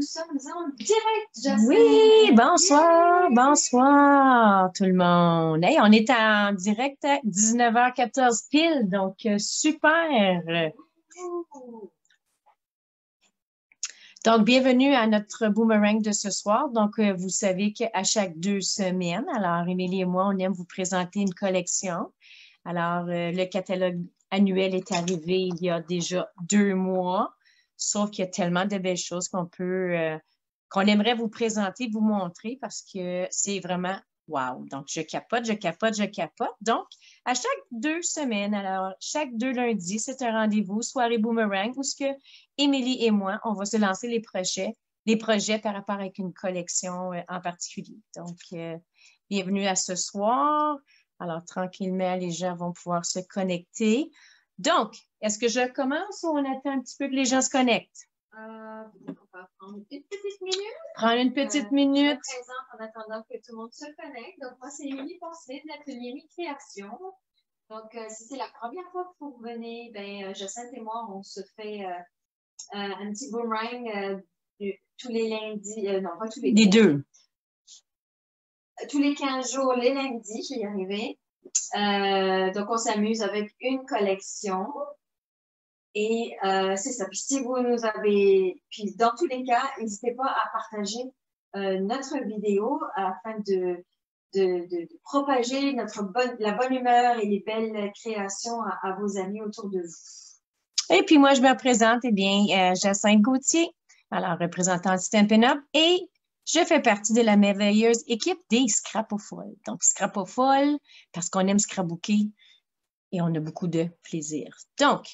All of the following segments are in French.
nous sommes en direct, Jocelyne. Oui, bonsoir, bonsoir tout le monde. Hey, on est en direct à 19h14 pile, donc super. Donc, bienvenue à notre boomerang de ce soir. Donc, vous savez qu'à chaque 2 semaines, alors Émilie et moi, on aime vous présenter une collection. Alors, le catalogue annuel est arrivé il y a déjà 2 mois, sauf qu'il y a tellement de belles choses qu'on aimerait vous présenter, vous montrer parce que c'est vraiment wow. Donc, je capote, je capote, je capote. Donc, à chaque 2 semaines, alors chaque 2 lundis, c'est un rendez-vous, soirée boomerang, où ce que Émilie et moi, on va se lancer les projets par rapport avec une collection en particulier. Donc, bienvenue à ce soir. Alors, tranquillement, les gens vont pouvoir se connecter. Donc, est-ce que je commence ou on attend un petit peu que les gens se connectent? On va prendre une petite minute. Prendre une petite minute. Je me présente en attendant que tout le monde se connecte. Donc, moi, c'est Émilie Poncelet de l'atelier Mi-Création. Donc, si c'est la première fois que vous venez, Jocelyne et moi, on se fait un petit boomerang tous les lundis. Non, pas tous les Les deux. Tous les 15 jours, les lundis, je vais y arriver. Donc, on s'amuse avec une collection. Et c'est ça. Puis si vous nous avez... Puis dans tous les cas, n'hésitez pas à partager notre vidéo afin de propager la bonne humeur et les belles créations à vos amis autour de vous. Et puis moi, je me présente, Jacinthe Gauthier, alors représentant Stampin' Up, et je fais partie de la merveilleuse équipe des Scrapopholes. Donc, Scrapopholes, parce qu'on aime scrapbooker et on a beaucoup de plaisir. Donc,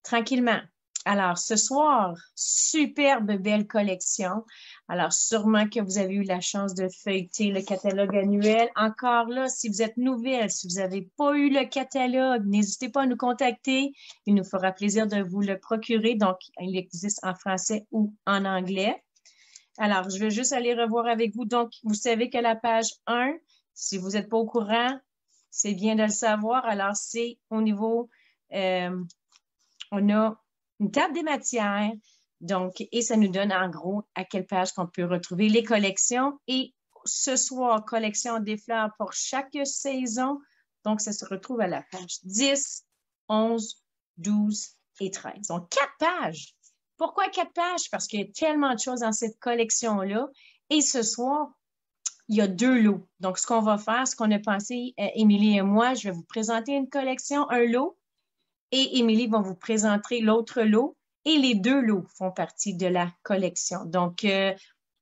tranquillement. Alors, ce soir, superbe belle collection. Alors, sûrement que vous avez eu la chance de feuilleter le catalogue annuel. Encore là, si vous êtes nouvelle, si vous n'avez pas eu le catalogue, n'hésitez pas à nous contacter. Il nous fera plaisir de vous le procurer. Donc, il existe en français ou en anglais. Alors, je vais juste aller revoir avec vous. Donc, vous savez que la page 1, si vous n'êtes pas au courant, c'est bien de le savoir. Alors, c'est au niveau... on a une table des matières, donc, et ça nous donne en gros à quelle page qu'on peut retrouver les collections. Et ce soir, collection des fleurs pour chaque saison. Donc, ça se retrouve à la page 10, 11, 12 et 13. Donc, 4 pages. Pourquoi 4 pages? Parce qu'il y a tellement de choses dans cette collection-là. Et ce soir, il y a 2 lots. Donc, ce qu'on va faire, ce qu'on a pensé, Émilie et moi, je vais vous présenter une collection, un lot, et Émilie va vous présenter l'autre lot. Et les 2 lots font partie de la collection. Donc,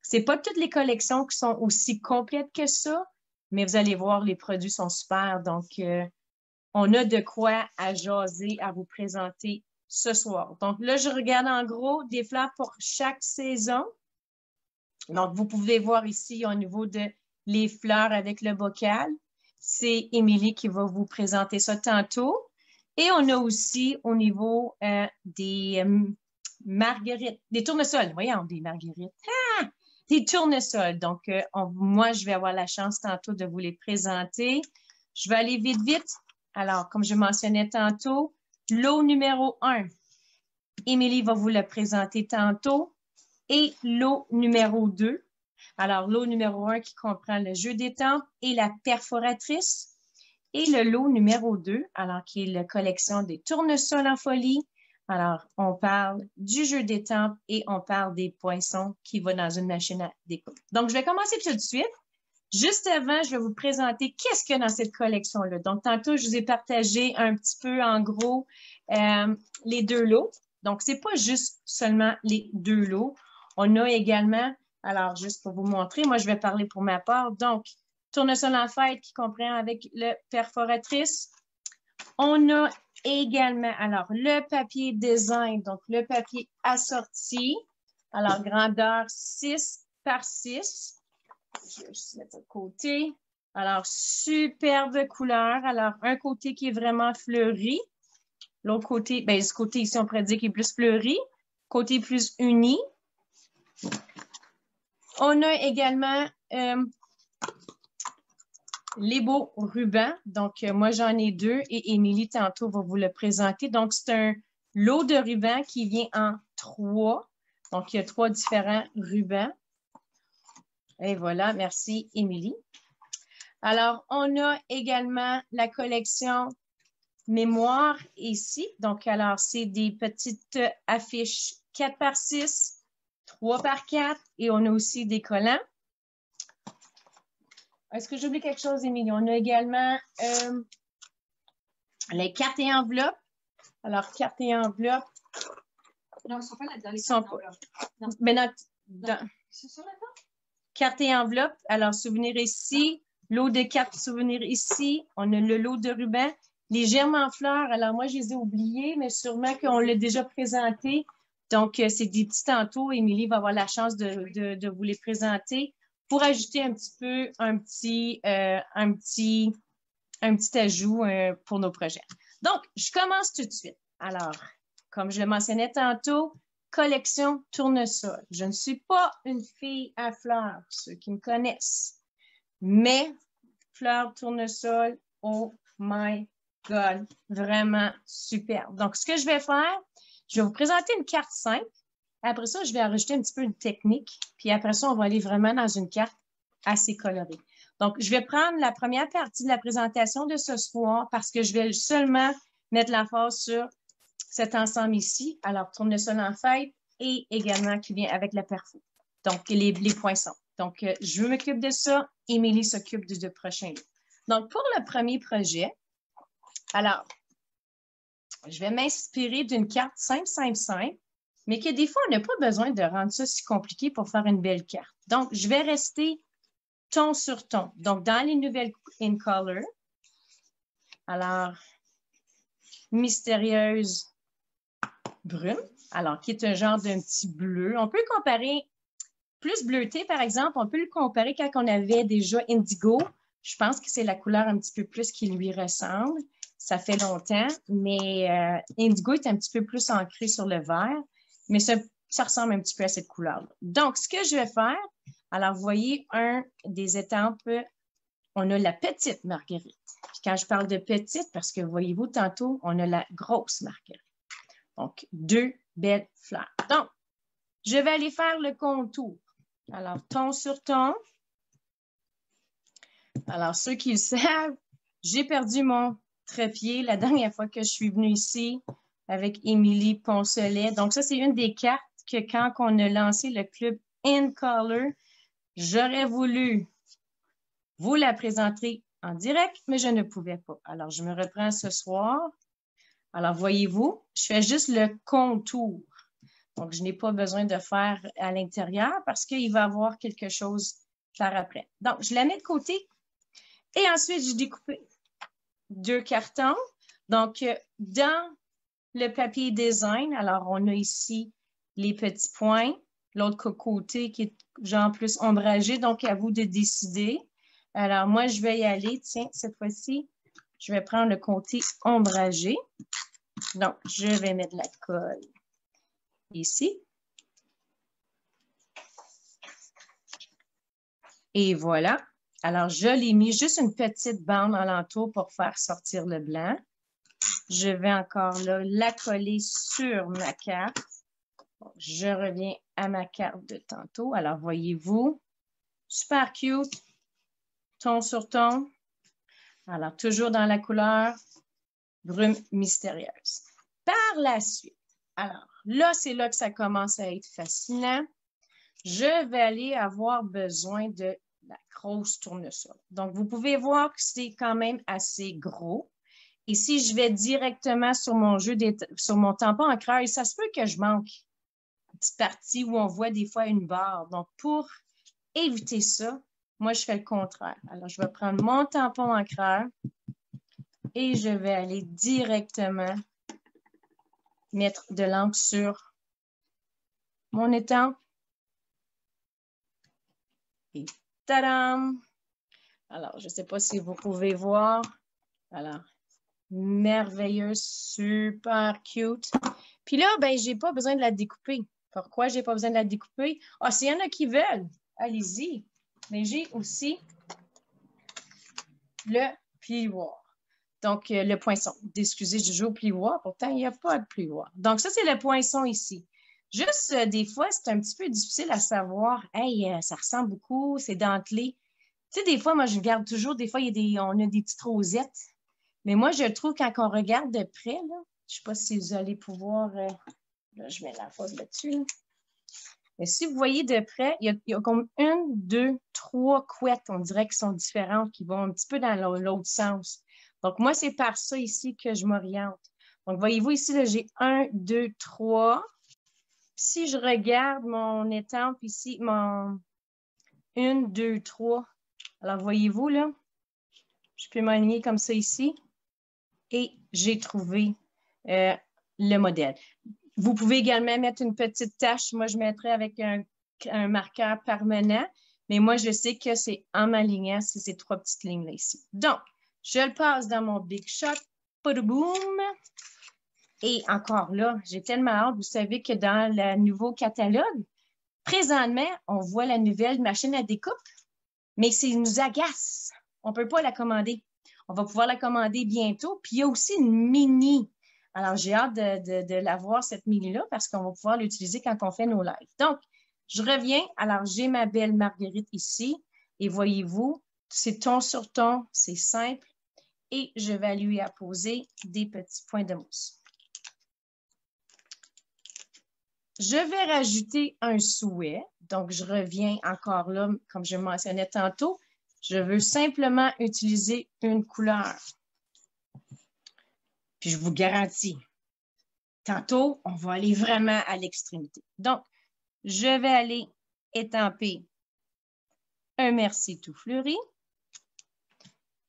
c'est pas toutes les collections qui sont aussi complètes que ça, mais vous allez voir, les produits sont super. Donc, on a de quoi à jaser, à vous présenter ce soir. Donc, là, je regarde en gros des fleurs pour chaque saison. Donc, vous pouvez voir ici au niveau de les fleurs avec le bocal. C'est Émilie qui va vous présenter ça tantôt. Et on a aussi au niveau des marguerites, des tournesols. Voyons, des marguerites. Ah! Des tournesols. Donc, moi, je vais avoir la chance tantôt de vous les présenter. Je vais aller vite, vite. Alors, comme je mentionnais tantôt, lot numéro 1, Émilie va vous le présenter tantôt. Et lot numéro 2. Alors, lot numéro 1 qui comprend le jeu d'étampes et la perforatrice. Et le lot numéro 2, alors qui est la collection des tournesols en folie. Alors, on parle du jeu d'étampes et on parle des poinçons qui vont dans une machine à découpe. Donc, je vais commencer tout de suite. Juste avant, je vais vous présenter qu'est-ce qu'il y a dans cette collection-là. Donc, tantôt, je vous ai partagé un petit peu, en gros, les 2 lots. Donc, c'est pas juste seulement les 2 lots. On a également, alors, juste pour vous montrer, moi, je vais parler pour ma part. Donc, tournesol en fête qui comprend avec le perforatrice. On a également, alors, le papier design, donc le papier assorti. Alors, grandeur 6 par 6. Je vais juste mettre ça de côté. Alors, superbe couleur. Alors, un côté qui est vraiment fleuri. L'autre côté, bien, ce côté ici, on pourrait dire qu'il est plus fleuri. Côté plus uni. On a également les beaux rubans. Donc, moi, j'en ai 2 et Émilie, tantôt, va vous le présenter. Donc, c'est un lot de rubans qui vient en 3. Donc, il y a 3 différents rubans. Et voilà, merci, Émilie. Alors, on a également la collection Mémoire ici. Donc, alors, c'est des petites affiches 4 par 6, 3 par 4 et on a aussi des collants. Est-ce que j'oublie quelque chose, Émilie? On a également les cartes et enveloppes. Alors, cartes et enveloppes. Non, ils ne sont pas là-dedans, les sont cartes pas. Non. Mais dans, Ils sont là-dedans? Cartes et enveloppes. Alors, souvenirs ici. Lot de cartes souvenirs ici. On a le lot de rubans. Les germes en fleurs. Alors, moi, je les ai oubliés, mais sûrement qu'on l'a déjà présenté. Donc, c'est des petits tantôt. Émilie va avoir la chance de vous les présenter pour ajouter un petit peu un petit ajout pour nos projets. Donc, je commence tout de suite. Alors, comme je le mentionnais tantôt, collection tournesol. Je ne suis pas une fille à fleurs, ceux qui me connaissent. Mais fleurs tournesol, oh my God, vraiment super. Donc, ce que je vais faire, je vais vous présenter une carte simple. Après ça, je vais rajouter un petit peu une technique. Puis après ça, on va aller vraiment dans une carte assez colorée. Donc, je vais prendre la première partie de la présentation de ce soir parce que je vais seulement mettre l'emphase sur cet ensemble ici. Alors, tournesol en fête et également qui vient avec la perfo. Donc, les poinçons. Donc, je m'occupe de ça. Émilie s'occupe du prochain lot. Donc, pour le premier projet, alors, je vais m'inspirer d'une carte simple, mais que des fois, on n'a pas besoin de rendre ça si compliqué pour faire une belle carte. Donc, je vais rester ton sur ton. Donc, dans les nouvelles in color, alors, mystérieuse brune, alors, qui est un genre d'un petit bleu. On peut comparer, plus bleuté, par exemple, on peut le comparer quand on avait déjà indigo. Je pense que c'est la couleur un petit peu plus qui lui ressemble. Ça fait longtemps, mais indigo est un petit peu plus ancré sur le vert, mais ça ressemble un petit peu à cette couleur-là. Donc, ce que je vais faire, alors, vous voyez un des étampes, on a la petite marguerite. Puis quand je parle de petite, parce que voyez-vous, tantôt, on a la grosse marguerite. Donc, 2 belles fleurs. Donc, je vais aller faire le contour. Alors, ton sur ton. Alors, ceux qui le savent, j'ai perdu mon trépied la dernière fois que je suis venue ici avec Émilie Poncelet. Donc, ça, c'est une des cartes que quand on a lancé le club In Color, j'aurais voulu vous la présenter en direct, mais je ne pouvais pas. Alors, je me reprends ce soir. Alors, voyez-vous, je fais juste le contour. Donc, je n'ai pas besoin de faire à l'intérieur parce qu'il va y avoir quelque chose par après. Donc, je la mets de côté et ensuite, je découpe 2 cartons. Donc, dans le papier design, alors, on a ici les petits points, l'autre côté qui est genre plus ombragé, donc à vous de décider. Alors, moi, je vais y aller. Tiens, cette fois-ci, je vais prendre le côté ombragé. Donc, je vais mettre de la colle ici. Et voilà. Alors, je l'ai mis juste une petite bande alentour pour faire sortir le blanc. Je vais encore là la coller sur ma carte. Bon, je reviens à ma carte de tantôt. Alors, voyez-vous, super cute. Ton sur ton. Alors, toujours dans la couleur brume mystérieuse. Par la suite, alors là, c'est là que ça commence à être fascinant. Je vais aller avoir besoin de la grosse tournesol. Donc, vous pouvez voir que c'est quand même assez gros. Et si je vais directement sur mon tampon encreur, ça se peut que je manque une petite partie où on voit des fois une barre. Donc, pour éviter ça, moi, je fais le contraire. Alors, je vais prendre mon tampon encreur et je vais aller directement mettre de l'encre sur mon étampe. Et tadam! Alors, je ne sais pas si vous pouvez voir. Alors, merveilleuse, super cute. Puis là, ben, je n'ai pas besoin de la découper. Pourquoi je n'ai pas besoin de la découper? Ah, s'il y en a qui veulent, allez-y. Mais j'ai aussi le plioir. Donc, le poinçon. Excusez, je joue au plioir. Pourtant, il n'y a pas de plioir. Donc, ça, c'est le poinçon ici. Juste, des fois, c'est un petit peu difficile à savoir. Hey, ça ressemble beaucoup, c'est dentelé. Tu sais, des fois, moi, je regarde toujours, des fois, on a des petites rosettes. Mais moi, je trouve quand on regarde de près, là, je ne sais pas si vous allez pouvoir. Là, je mets la pause là-dessus. Là. Mais si vous voyez de près, il y a comme 1, 2, 3 couettes, on dirait, qui sont différentes, qui vont un petit peu dans l'autre sens. Donc, moi, c'est par ça ici que je m'oriente. Donc, voyez-vous ici, j'ai 1, 2, 3. Si je regarde mon étampe ici, mon 1, 2, 3. Alors, voyez-vous, là, je peux m'aligner comme ça ici et j'ai trouvé le modèle. Vous pouvez également mettre une petite tache. Moi, je mettrais avec un marqueur permanent, mais moi, je sais que c'est en m'alignant, c'est ces 3 petites lignes-là ici. Donc, je le passe dans mon Big Shot. Boum! Et encore là, j'ai tellement hâte. Vous savez que dans le nouveau catalogue, présentement, on voit la nouvelle machine à découpe, mais ça nous agace. On ne peut pas la commander. On va pouvoir la commander bientôt. Puis, il y a aussi une mini. Alors, j'ai hâte de l'avoir, cette mini-là, parce qu'on va pouvoir l'utiliser quand on fait nos lives. Donc, je reviens. Alors, j'ai ma belle Marguerite ici. Et voyez-vous, c'est ton sur ton, c'est simple. Et je vais lui apposer des petits points de mousse. Je vais rajouter un souhait. Donc, je reviens encore là, comme je mentionnais tantôt. Je veux simplement utiliser une couleur. Puis, je vous garantis, tantôt, on va aller vraiment à l'extrémité. Donc, je vais aller étamper un merci tout fleuri.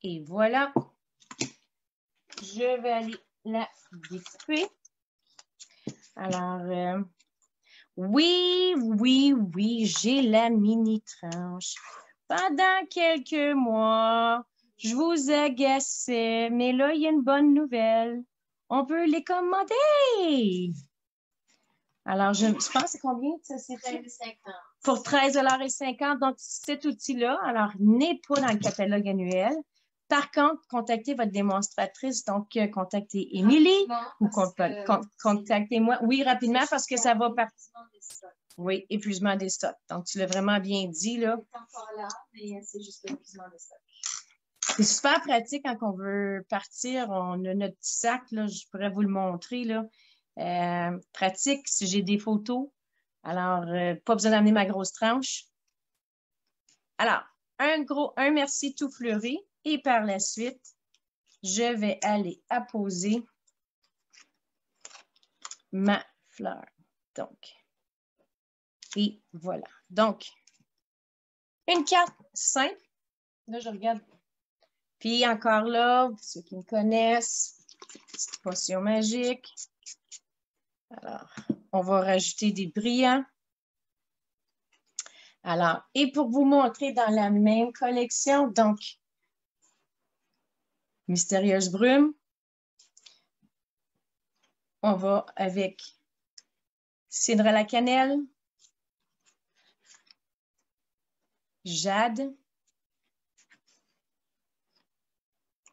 Et voilà. Je vais aller la découper. Alors, oui, j'ai la mini tranche. Pendant quelques mois, je vous agaçais, mais là, il y a une bonne nouvelle. On peut les commander. Alors, je pense que c'est combien? C'est 13,50. Pour 13,50 $. Donc, cet outil-là, alors, n'est pas dans le catalogue annuel. Par contre, contactez votre démonstratrice. Donc, contactez Émilie ou contactez-moi. Oui, rapidement, parce que ça va partir. Oui, épuisement des stocks. Donc, tu l'as vraiment bien dit, là. C'est encore là, mais c'est juste l'épuisement des stocks. C'est super pratique quand on veut partir. On a notre petit sac, là, je pourrais vous le montrer, là. Pratique si j'ai des photos. Alors, pas besoin d'amener ma grosse tranche. Alors, un merci tout fleuri. Et par la suite, je vais aller apposer ma fleur. Donc, et voilà. Donc, une carte simple. Là, je regarde. Puis encore là, ceux qui me connaissent, petite potion magique. Alors, on va rajouter des brillants. Alors, et pour vous montrer dans la même collection, donc, Mystérieuse Brume, on va avec Cidre à la cannelle, Jade.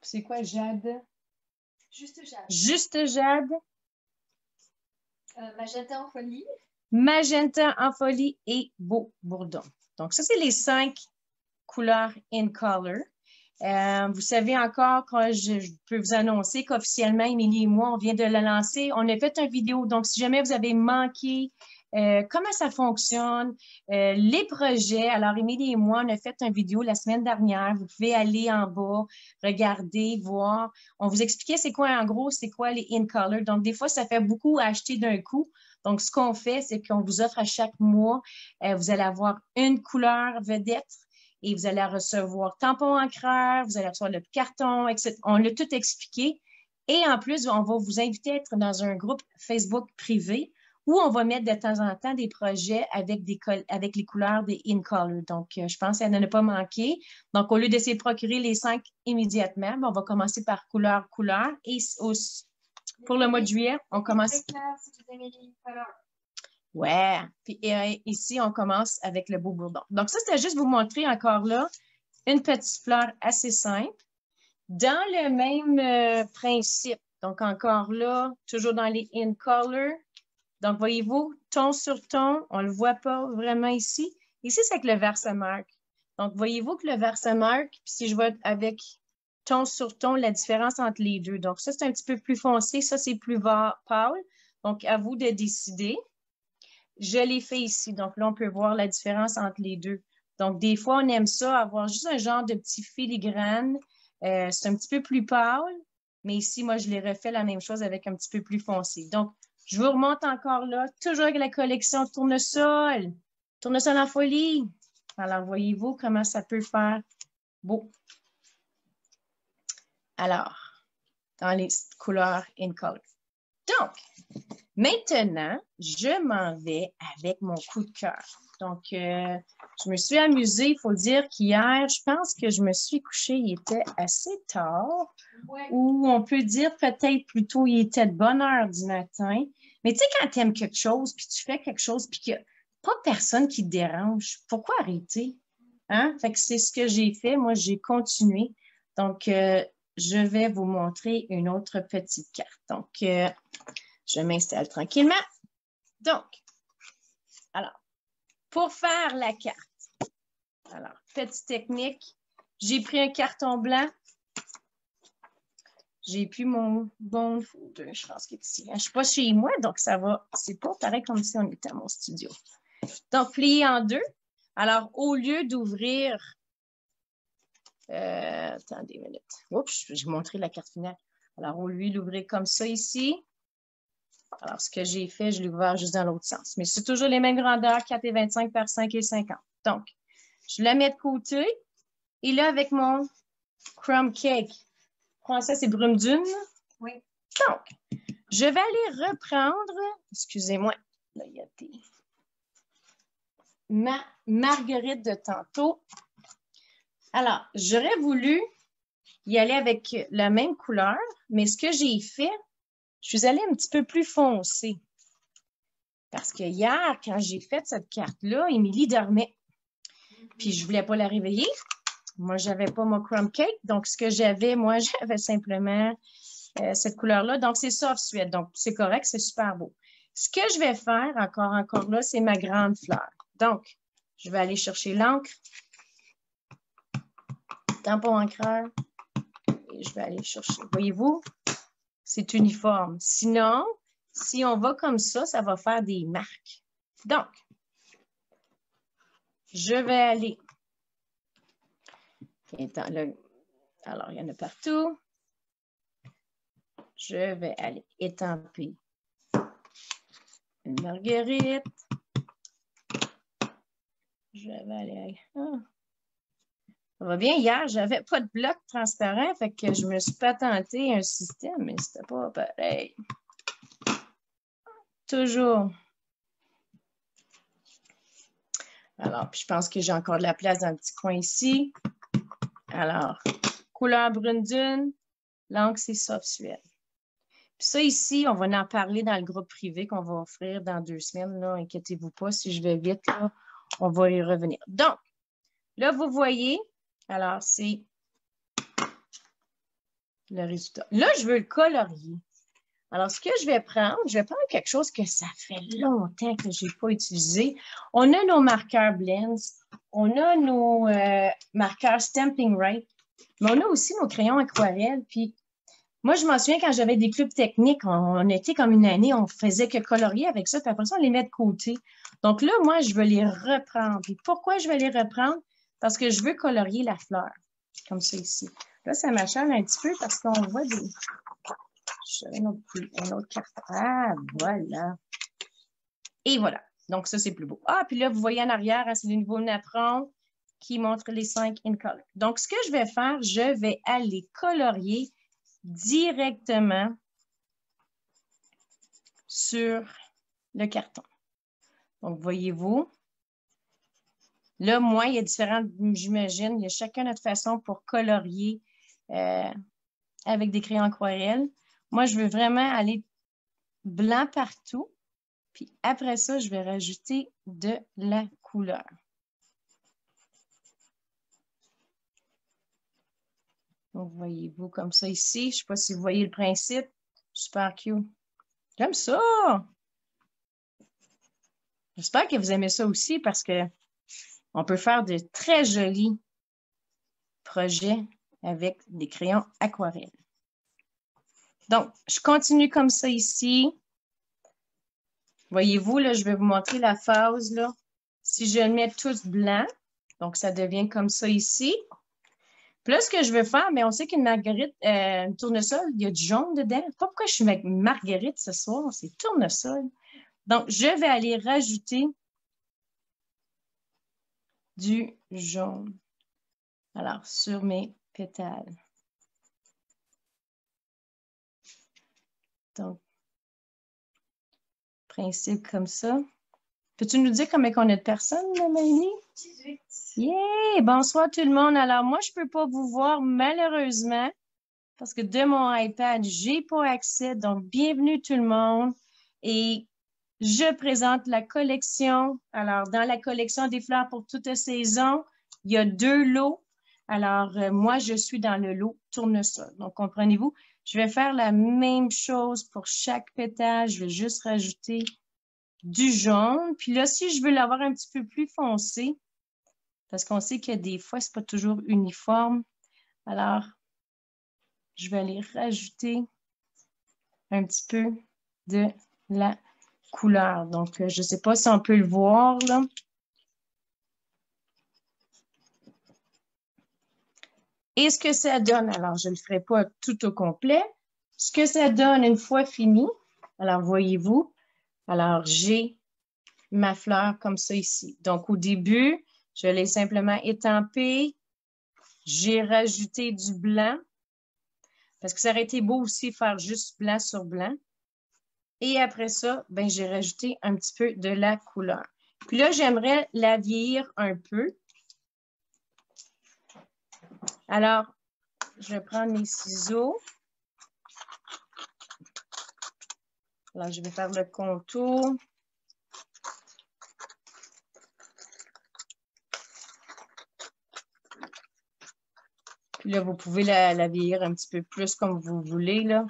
C'est quoi Jade? Juste Jade. Juste Jade. Magenta en folie. Magenta en folie et Beau Bourdon. Donc, ça, c'est les 5 couleurs in color. Vous savez encore que je peux vous annoncer qu'officiellement, Émilie et moi, on vient de la lancer. On a fait une vidéo. Donc, si jamais vous avez manqué comment ça fonctionne, les projets. Alors, Émilie et moi, on a fait une vidéo la semaine dernière. Vous pouvez aller en bas, regarder, voir. On vous expliquait c'est quoi, en gros, c'est quoi les in color. Donc, des fois, ça fait beaucoup à acheter d'un coup. Donc, ce qu'on fait, c'est qu'on vous offre à chaque mois, vous allez avoir une couleur vedette et vous allez recevoir tampon encreur, vous allez recevoir le carton, etc. On l'a tout expliqué. Et en plus, on va vous inviter à être dans un groupe Facebook privé où on va mettre de temps en temps des projets avec les couleurs des in color. Donc, je pense qu'elle n'en a pas manqué. Donc, au lieu d'essayer de procurer les 5 immédiatement, on va commencer par couleur. Et pour le mois de juillet, on commence. Ouais. Puis ici, on commence avec le Beau Bourdon. Donc, ça, c'était juste vous montrer encore là une petite fleur assez simple. Dans le même principe. Donc, encore là, toujours dans les in color. Donc, voyez-vous, ton sur ton, on ne le voit pas vraiment ici. Ici, c'est avec le versemark. Donc, voyez-vous que le versemark, puis si je vois avec ton sur ton, la différence entre les deux. Donc, ça, c'est un petit peu plus foncé. Ça, c'est plus pâle. Donc, à vous de décider. Je l'ai fait ici. Donc, là, on peut voir la différence entre les deux. Donc, des fois, on aime ça, avoir juste un genre de petit filigrane. C'est un petit peu plus pâle. Mais ici, moi, je l'ai refait la même chose avec un petit peu plus foncé. Donc, je vous remonte encore là, toujours avec la collection Tournesol. Tournesol en folie. Alors, voyez-vous comment ça peut faire beau. Alors, dans les couleurs in color. Donc, maintenant, je m'en vais avec mon coup de cœur. Donc, je me suis amusée. Il faut dire qu'hier, je pense que je me suis couchée, il était assez tard. Ouais. Ou on peut dire peut-être plutôt, il était de bonne heure du matin. Mais tu sais, quand tu aimes quelque chose, puis tu fais quelque chose, puis qu'il n'y a pas personne qui te dérange, pourquoi arrêter? Hein? Fait que c'est ce que j'ai fait. Moi, j'ai continué. Donc, je vais vous montrer une autre petite carte. Donc, je m'installe tranquillement. Donc, alors, pour faire la carte, alors, petite technique, j'ai pris un carton blanc. J'ai pris mon bon folder, je pense qu'il est ici. Je ne suis pas chez moi, donc ça va. C'est pas pareil comme si on était à mon studio. Donc, plié en deux. Alors, au lieu d'ouvrir... attendez une minute. Oups, je vais vous montrer la carte finale. Alors, au lieu d'ouvrir comme ça ici, alors, ce que j'ai fait, je l'ai ouvert juste dans l'autre sens. Mais c'est toujours les mêmes grandeurs, 4,25 par 5,50. Donc, je la mets de côté. Et là, avec mon crumb cake, français, c'est brume dune. Oui. Donc, je vais aller reprendre, excusez-moi, là, il y a ma marguerite de tantôt. Alors, j'aurais voulu y aller avec la même couleur, mais ce que j'ai fait, je suis allée un petit peu plus foncé. Parce que hier, quand j'ai fait cette carte-là, Émilie dormait. Puis je ne voulais pas la réveiller. Moi, je n'avais pas mon crumb cake. Donc, ce que j'avais, moi, j'avais simplement cette couleur-là. Donc, c'est soft suède. Donc, c'est correct, c'est super beau. Ce que je vais faire, encore là, c'est ma grande fleur. Donc, je vais aller chercher l'encre, tampon encreur, et je vais aller chercher. Voyez-vous, c'est uniforme. Sinon, si on va comme ça va faire des marques. Donc, je vais aller. Alors, il y en a partout. Je vais aller étamper une marguerite. Je vais aller... Ça va bien. Hier, je n'avais pas de bloc transparent, fait que je me suis patenté un système, mais c'était pas pareil. Toujours. Alors, puis je pense que j'ai encore de la place dans le petit coin ici. Alors, couleur brune dune, l'encre, c'est soft suède. Puis ça ici, on va en parler dans le groupe privé qu'on va offrir dans 2 semaines. Là, inquiétez-vous pas, si je vais vite, là, on va y revenir. Donc, là, vous voyez, alors c'est le résultat. Là, je veux le colorier. Alors, ce que je vais prendre quelque chose que ça fait longtemps que je n'ai pas utilisé. On a nos marqueurs blends, on a nos marqueurs Stampin' Right, mais on a aussi nos crayons aquarelles. Puis, moi, je m'en souviens quand j'avais des clubs techniques, on était comme une année, on faisait que colorier avec ça, puis après ça, on les met de côté. Donc là, moi, je veux les reprendre. Et pourquoi je veux les reprendre? Parce que je veux colorier la fleur, comme ça ici. Là, ça m'achale un petit peu parce qu'on voit des... une autre carte. Ah, voilà. Et voilà. Donc, ça, c'est plus beau. Ah, puis là, vous voyez en arrière, hein, c'est le nouveau napperon qui montre les 5 in color. Donc, ce que je vais faire, je vais aller colorier directement sur le carton. Donc, voyez-vous, là, moi, il y a différentes, j'imagine, il y a chacun notre façon pour colorier avec des crayons aquarelles. Moi, je veux vraiment aller blanc partout. Puis après ça, je vais rajouter de la couleur. Donc, voyez-vous comme ça ici. Je ne sais pas si vous voyez le principe. Super cute. J'aime ça! J'espère que vous aimez ça aussi parce que on peut faire de très jolis projets avec des crayons aquarelles. Donc, je continue comme ça ici. Voyez-vous, là, je vais vous montrer la phase, là. Si je le mets tous blanc, donc ça devient comme ça ici. Puis là, ce que je veux faire, mais on sait qu'une marguerite, une tournesol, il y a du jaune dedans. Pas pourquoi je suis avec marguerite ce soir, c'est tournesol. Donc, je vais aller rajouter du jaune. Alors, sur mes pétales. Donc, principe comme ça. Peux-tu nous dire combien on a de personnes, Mélanie? 18. Yeah! Bonsoir tout le monde. Alors, moi, je ne peux pas vous voir malheureusement parce que de mon iPad, je n'ai pas accès. Donc, bienvenue tout le monde. Et je présente la collection. Alors, dans la collection des fleurs pour toute saison, il y a 2 lots. Alors, moi, je suis dans le lot tournesol. Donc, comprenez-vous, je vais faire la même chose pour chaque pétale. Je vais juste rajouter du jaune. Puis là, si je veux l'avoir un petit peu plus foncé, parce qu'on sait que des fois, ce n'est pas toujours uniforme. Alors, je vais aller rajouter un petit peu de la couleur. Donc, je ne sais pas si on peut le voir, là. Et ce que ça donne, alors je ne le ferai pas tout au complet, ce que ça donne une fois fini, alors voyez-vous, alors j'ai ma fleur comme ça ici. Donc, au début, je l'ai simplement étampée. J'ai rajouté du blanc parce que ça aurait été beau aussi faire juste blanc sur blanc. Et après ça, ben, j'ai rajouté un petit peu de la couleur. Puis là, j'aimerais la vieillir un peu. Alors, je vais prendre mes ciseaux. Alors, je vais faire le contour. Puis là, vous pouvez la vieillir un petit peu plus comme vous voulez, là.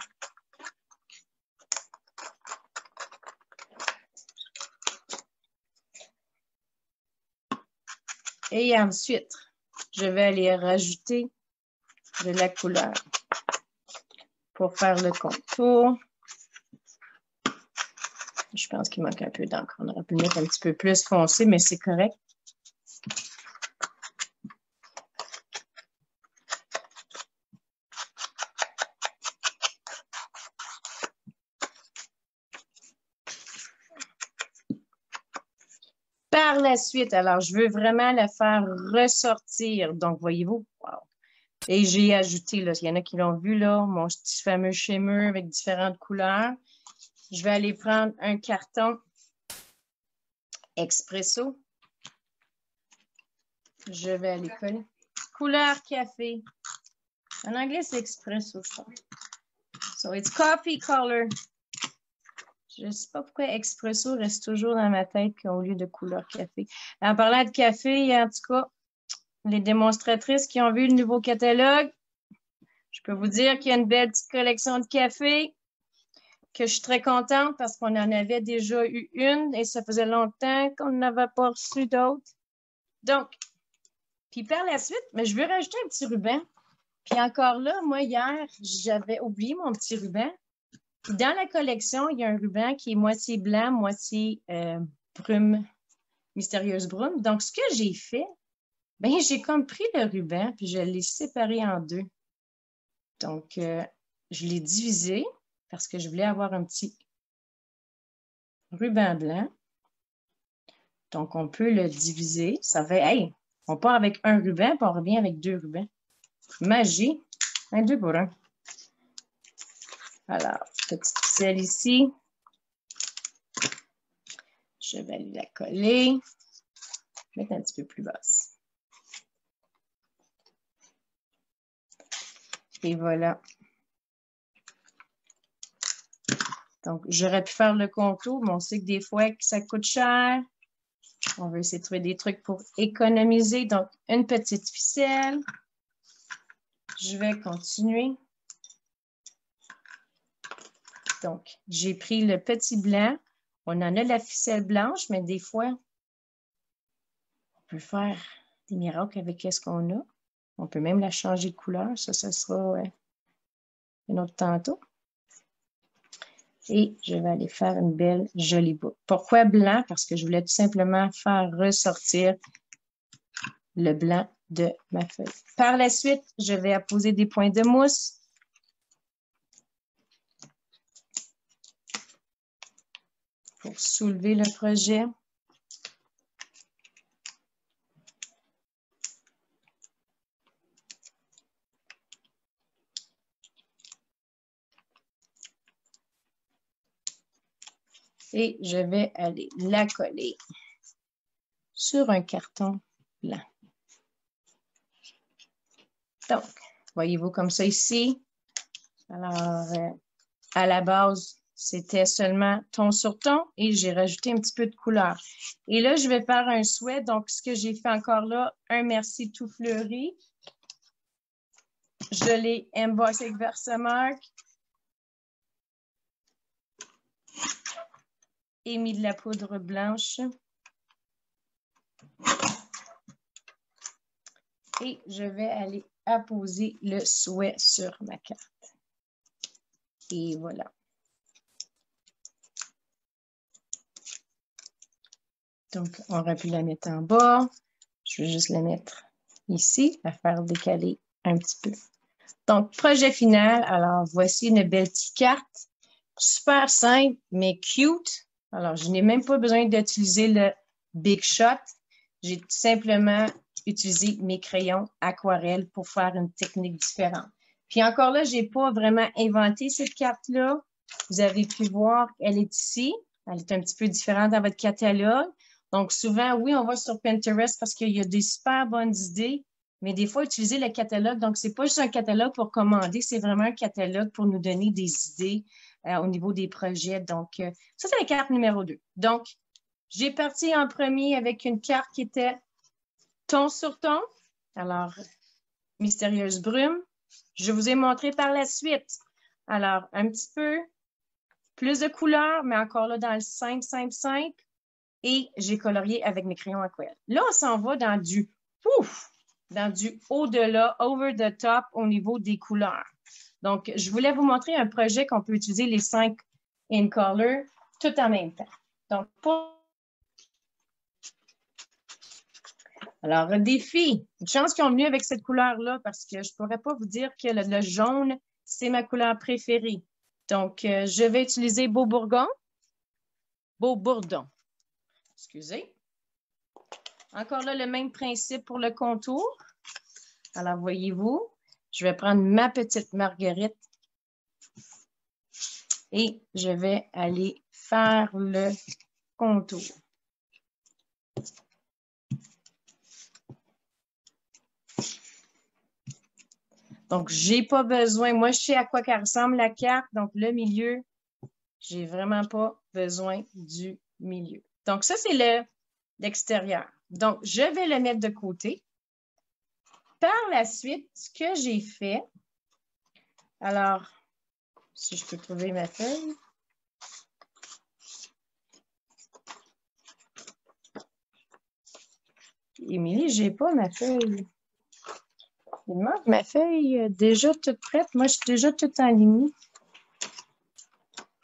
Et ensuite, je vais aller rajouter de la couleur pour faire le contour. Je pense qu'il manque un peu d'encre. On aurait pu le mettre un petit peu plus foncé, mais c'est correct. Par la suite, alors, je veux vraiment la faire ressortir. Donc, voyez-vous, wow. Et j'ai ajouté, là, il y en a qui l'ont vu, là, mon petit fameux shimmer avec différentes couleurs. Je vais aller prendre un carton Expresso. Je vais aller coller. Couleur café. En anglais, c'est Expresso, je crois. So, it's coffee color. Je ne sais pas pourquoi Expresso reste toujours dans ma tête au lieu de couleur café. En parlant de café, en tout cas, les démonstratrices qui ont vu le nouveau catalogue, je peux vous dire qu'il y a une belle petite collection de café, que je suis très contente parce qu'on en avait déjà eu une et ça faisait longtemps qu'on n'avait pas reçu d'autres. Donc, puis par la suite, mais je veux rajouter un petit ruban. Puis encore là, moi, hier, j'avais oublié mon petit ruban. Puis dans la collection, il y a un ruban qui est moitié blanc, moitié brume, mystérieuse brume. Donc, ce que j'ai fait, bien, j'ai comme pris le ruban, puis je l'ai séparé en 2. Donc, je l'ai divisé parce que je voulais avoir un petit ruban blanc. Donc, on peut le diviser. Ça fait, hey, on part avec un ruban, puis on revient avec 2 rubans. Magie. Un 2 pour 1. Alors, petite ficelle ici. Je vais aller la coller. Mettre un petit peu plus basse. Et voilà. Donc, j'aurais pu faire le contour, mais on sait que des fois, ça coûte cher. On veut essayer de trouver des trucs pour économiser. Donc, une petite ficelle. Je vais continuer. Donc, j'ai pris le petit blanc. On en a de la ficelle blanche, mais des fois, on peut faire des miracles avec ce qu'on a. On peut même la changer de couleur. Ça sera un autre tantôt. Et je vais aller faire une belle, jolie boucle. Pourquoi blanc? Parce que je voulais tout simplement faire ressortir le blanc de ma feuille. Par la suite, je vais apposer des points de mousse. Pour soulever le projet. Et je vais aller la coller sur un carton blanc. Donc, voyez-vous comme ça ici. Alors, à la base, c'était seulement ton sur ton et j'ai rajouté un petit peu de couleur. Et là, je vais faire un souhait. Donc, ce que j'ai fait encore là, un merci tout fleuri. Je l'ai embossé avec Versamark. Et mis de la poudre blanche. Et je vais aller apposer le souhait sur ma carte. Et voilà. Donc, on aurait pu la mettre en bas. Je vais juste la mettre ici, la faire décaler un petit peu. Donc, projet final. Alors, voici une belle petite carte. Super simple, mais cute. Alors, je n'ai même pas besoin d'utiliser le Big Shot. J'ai tout simplement utilisé mes crayons aquarelle pour faire une technique différente. Puis encore là, je n'ai pas vraiment inventé cette carte-là. Vous avez pu voir qu'elle est ici. Elle est un petit peu différente dans votre catalogue. Donc, souvent, oui, on va sur Pinterest parce qu'il y a des super bonnes idées, mais des fois, utiliser le catalogue. Donc, ce n'est pas juste un catalogue pour commander, c'est vraiment un catalogue pour nous donner des idées au niveau des projets. Donc, ça, c'est la carte numéro 2. Donc, j'ai parti en premier avec une carte qui était ton sur ton. Alors, Mystérieuse brume. Je vous ai montré par la suite. Alors, un petit peu plus de couleurs, mais encore là, dans le simple, simple, simple. Et j'ai colorié avec mes crayons aquarelle. Là, on s'en va dans du au-delà, over the top au niveau des couleurs. Donc, je voulais vous montrer un projet qu'on peut utiliser les 5 in color tout en même temps. Donc, alors, défi. Une chance qu'ils ont venu avec cette couleur-là parce que je ne pourrais pas vous dire que le jaune, c'est ma couleur préférée. Donc, je vais utiliser Beau Bourdon. Excusez. Encore là, le même principe pour le contour. Alors, voyez-vous, je vais prendre ma petite marguerite et je vais aller faire le contour. Donc, je n'ai pas besoin, moi, je sais à quoi qu'elle ressemble la carte, donc le milieu, je n'ai vraiment pas besoin du milieu. Donc, ça, c'est l'extérieur. Donc, je vais le mettre de côté. Par la suite, ce que j'ai fait, alors, si je peux trouver ma feuille. Émilie, je n'ai pas ma feuille. Il manque ma feuille déjà toute prête. Moi, je suis déjà toute enlignée.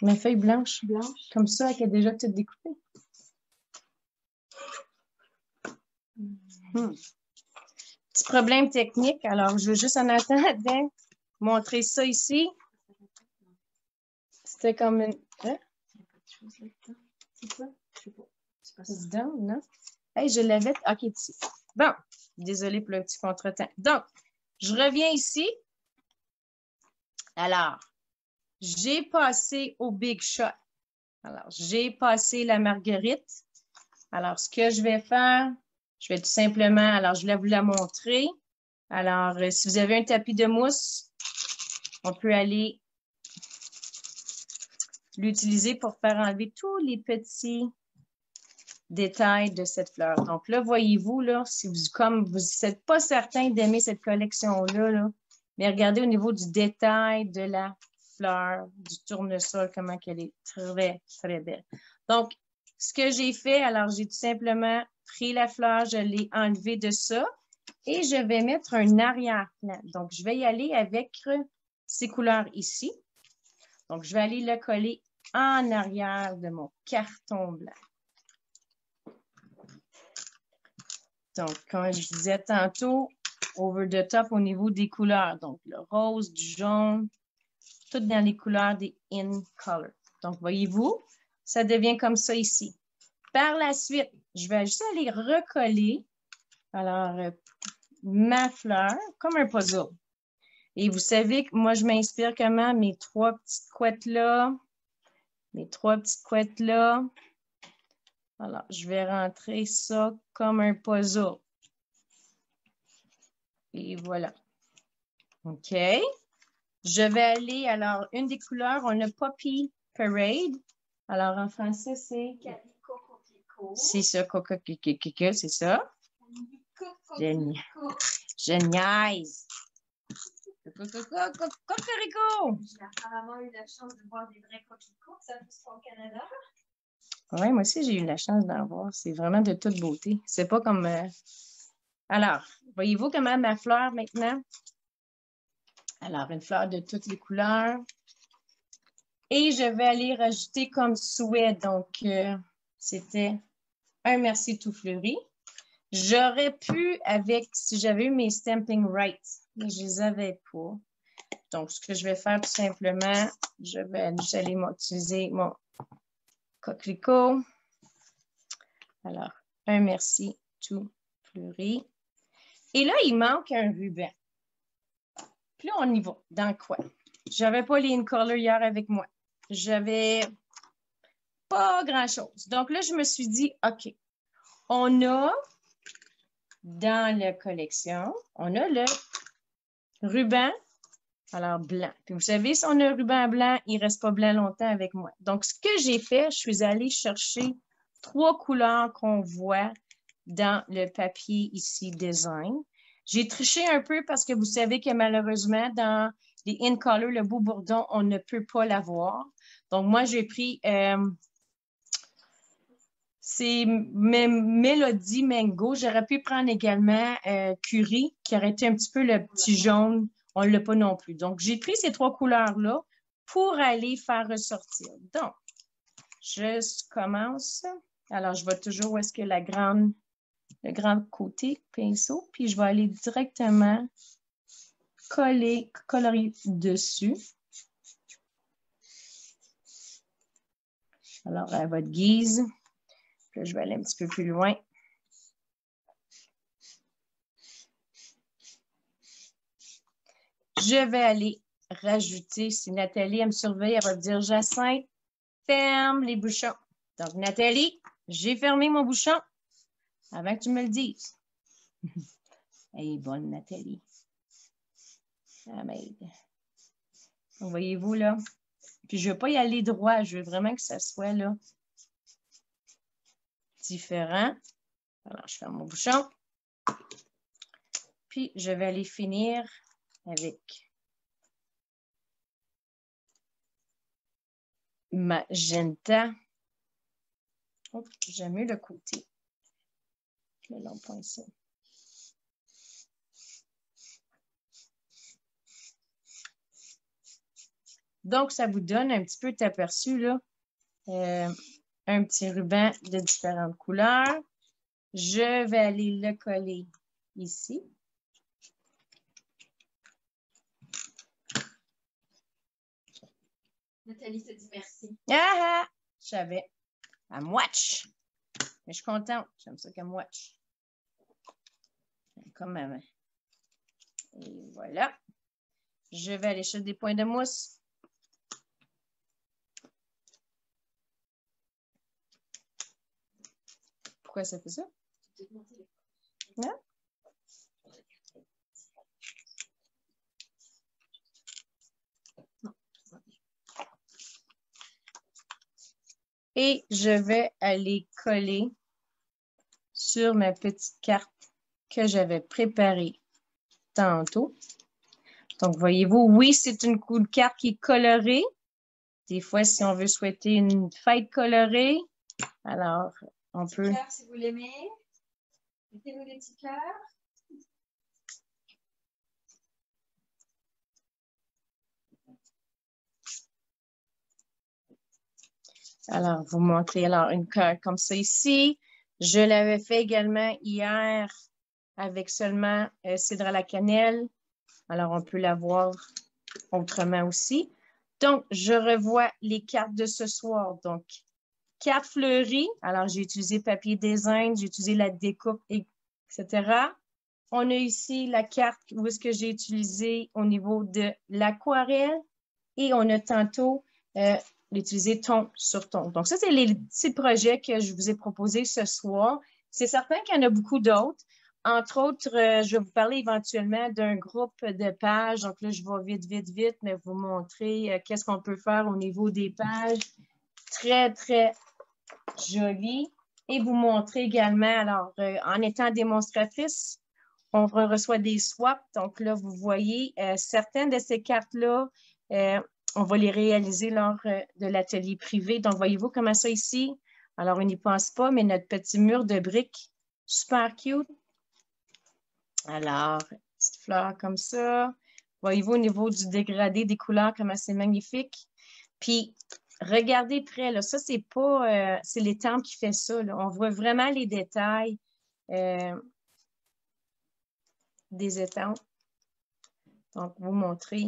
Ma feuille blanche. Comme ça, elle est déjà toute découpée. Petit problème technique. Alors, je veux juste en attendant montrer ça ici. C'était comme une... Hein? C'est quoi? Je sais pas. C'est pas ça. Non? Hey, je l'avais... OK, ici. Bon. Désolée pour le petit contretemps. Donc, je reviens ici. Alors, j'ai passé au Big Shot. Alors, j'ai passé la marguerite. Alors, ce que je vais faire, je vais tout simplement, alors je voulais vous la montrer. Alors, si vous avez un tapis de mousse, on peut aller l'utiliser pour faire enlever tous les petits détails de cette fleur. Donc là, voyez-vous, là, si vous, comme vous n'êtes pas certain d'aimer cette collection-là, là, mais regardez au niveau du détail de la fleur, du tournesol, comment elle est très, très belle. Donc, ce que j'ai fait, alors j'ai tout simplement pris la fleur, je l'ai enlevée de ça et je vais mettre un arrière-plan. Donc, je vais y aller avec ces couleurs ici. Donc, je vais aller le coller en arrière de mon carton blanc. Donc, comme je disais tantôt, over the top au niveau des couleurs. Donc, le rose, du jaune, tout dans les couleurs des in color. Donc, voyez-vous, ça devient comme ça ici. Par la suite, je vais juste aller recoller, alors, ma fleur comme un puzzle. Et vous savez que moi, je m'inspire comment? Mes trois petites couettes-là. Mes trois petites couettes-là. Alors, je vais rentrer ça comme un puzzle. Et voilà. OK. Je vais aller, alors, une des couleurs, on a Poppy Parade. Alors, en français, c'est... Calico, coquelicot. C'est ça, coquelicot, c'est ça. Je niaise. Cocorico! J'ai apparemment eu la chance de voir des vrais coquelicots, ça pousse pas au Canada. Oui, moi aussi, j'ai eu la chance d'en voir. C'est vraiment de toute beauté. C'est pas comme... Alors, voyez-vous comment ma fleur maintenant? Alors, une fleur de toutes les couleurs. Et je vais aller rajouter comme souhait. Donc, c'était un merci tout fleuri. J'aurais pu avec, si j'avais eu mes stamping rights, mais je les avais pas. Donc, ce que je vais faire tout simplement, je vais juste aller utiliser mon coquelicot. Alors, un merci tout fleuri. Et là, il manque un ruban. Puis là, on y va. Dans quoi? J'avais pas les in-color hier avec moi. J'avais pas grand-chose. Donc là, je me suis dit, OK, on a dans la collection, on a le ruban, alors blanc. Puis vous savez, si on a un ruban blanc, il ne reste pas blanc longtemps avec moi. Donc, ce que j'ai fait, je suis allée chercher 3 couleurs qu'on voit dans le papier ici, design. J'ai triché un peu parce que vous savez que malheureusement, dans les in color, le beau bourdon, on ne peut pas l'avoir. Donc, moi, j'ai pris c'est Melody Mango. J'aurais pu prendre également Curie, qui aurait été un petit peu le petit jaune. On ne l'a pas non plus. Donc, j'ai pris ces 3 couleurs-là pour aller faire ressortir. Donc, je commence. Alors, je vais toujours où est-ce que le grand côté pinceau, puis je vais aller directement colorier dessus. Alors, à votre guise. Là, je vais aller un petit peu plus loin. Je vais aller rajouter, si Nathalie, elle me surveille, elle va dire, Jacinthe, ferme les bouchons. Donc, Nathalie, j'ai fermé mon bouchon avant que tu me le dises. Elle est bonne, Nathalie. Ah, m'aide. Voyez-vous, là? Puis, je ne veux pas y aller droit. Je veux vraiment que ça soit, là, différent. Alors, je ferme mon bouchon. Puis, je vais aller finir avec magenta. Oh, j'aime mieux le côté. Le long point ici. Donc, ça vous donne un petit peu d'aperçu, là. Un petit ruban de différentes couleurs. Je vais aller le coller ici. Nathalie te dit merci. Ah! Je savais. À moitié. Mais je suis contente. J'aime ça qu'à moitié. Comme maman. Et voilà. Je vais aller chercher des points de mousse. Pourquoi ça fait ça? Non? Et je vais aller coller sur ma petite carte que j'avais préparée tantôt. Donc, voyez-vous, oui, c'est une carte qui est colorée. Des fois, si on veut souhaiter une fête colorée, Alors, on peut... Cœur, si vous l'aimez. Mettez-vous des petits cœurs. Alors, vous montrez alors une carte comme ça ici. Je l'avais fait également hier avec seulement cidre à la cannelle. Alors, on peut la voir autrement aussi. Donc, je revois les cartes de ce soir. Donc, carte fleurie. Alors, j'ai utilisé papier design, j'ai utilisé la découpe, etc. On a ici la carte où est-ce que j'ai utilisé au niveau de l'aquarelle et on a tantôt utilisé ton sur ton. Donc, ça, c'est les petits projets que je vous ai proposés ce soir. C'est certain qu'il y en a beaucoup d'autres. Entre autres, je vais vous parler éventuellement d'un groupe de pages. Donc là, je vais vite, mais vous montrer qu'est-ce qu'on peut faire au niveau des pages. Très, très joli. Et vous montrer également, alors, en étant démonstratrice, on reçoit des swaps. Donc là, vous voyez, certaines de ces cartes-là, on va les réaliser lors de l'atelier privé. Donc, voyez-vous comment ça ici? Alors, on n'y pense pas, mais notre petit mur de briques, super cute. Alors, petite fleur comme ça. Voyez-vous au niveau du dégradé des couleurs, comment c'est magnifique. Puis, regardez près, là, ça, c'est pas, c'est l'étampe qui fait ça, là. On voit vraiment les détails des étampes. Donc, vous montrer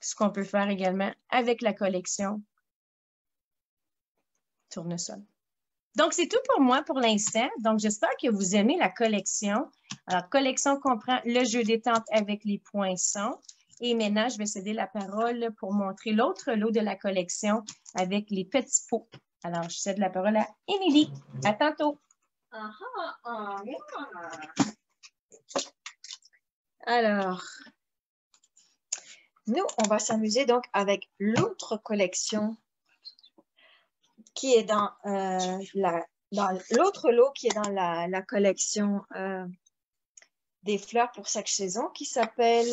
ce qu'on peut faire également avec la collection Tournesol. Donc, c'est tout pour moi pour l'instant. Donc, j'espère que vous aimez la collection. Alors, collection comprend le jeu détente avec les poinçons. Et maintenant, je vais céder la parole pour montrer l'autre lot de la collection avec les petits pots. Alors, je cède la parole à Émilie. À tantôt. Alors, nous, on va s'amuser donc avec l'autre collection qui est dans l'autre lot qui est dans la collection des fleurs pour chaque saison qui s'appelle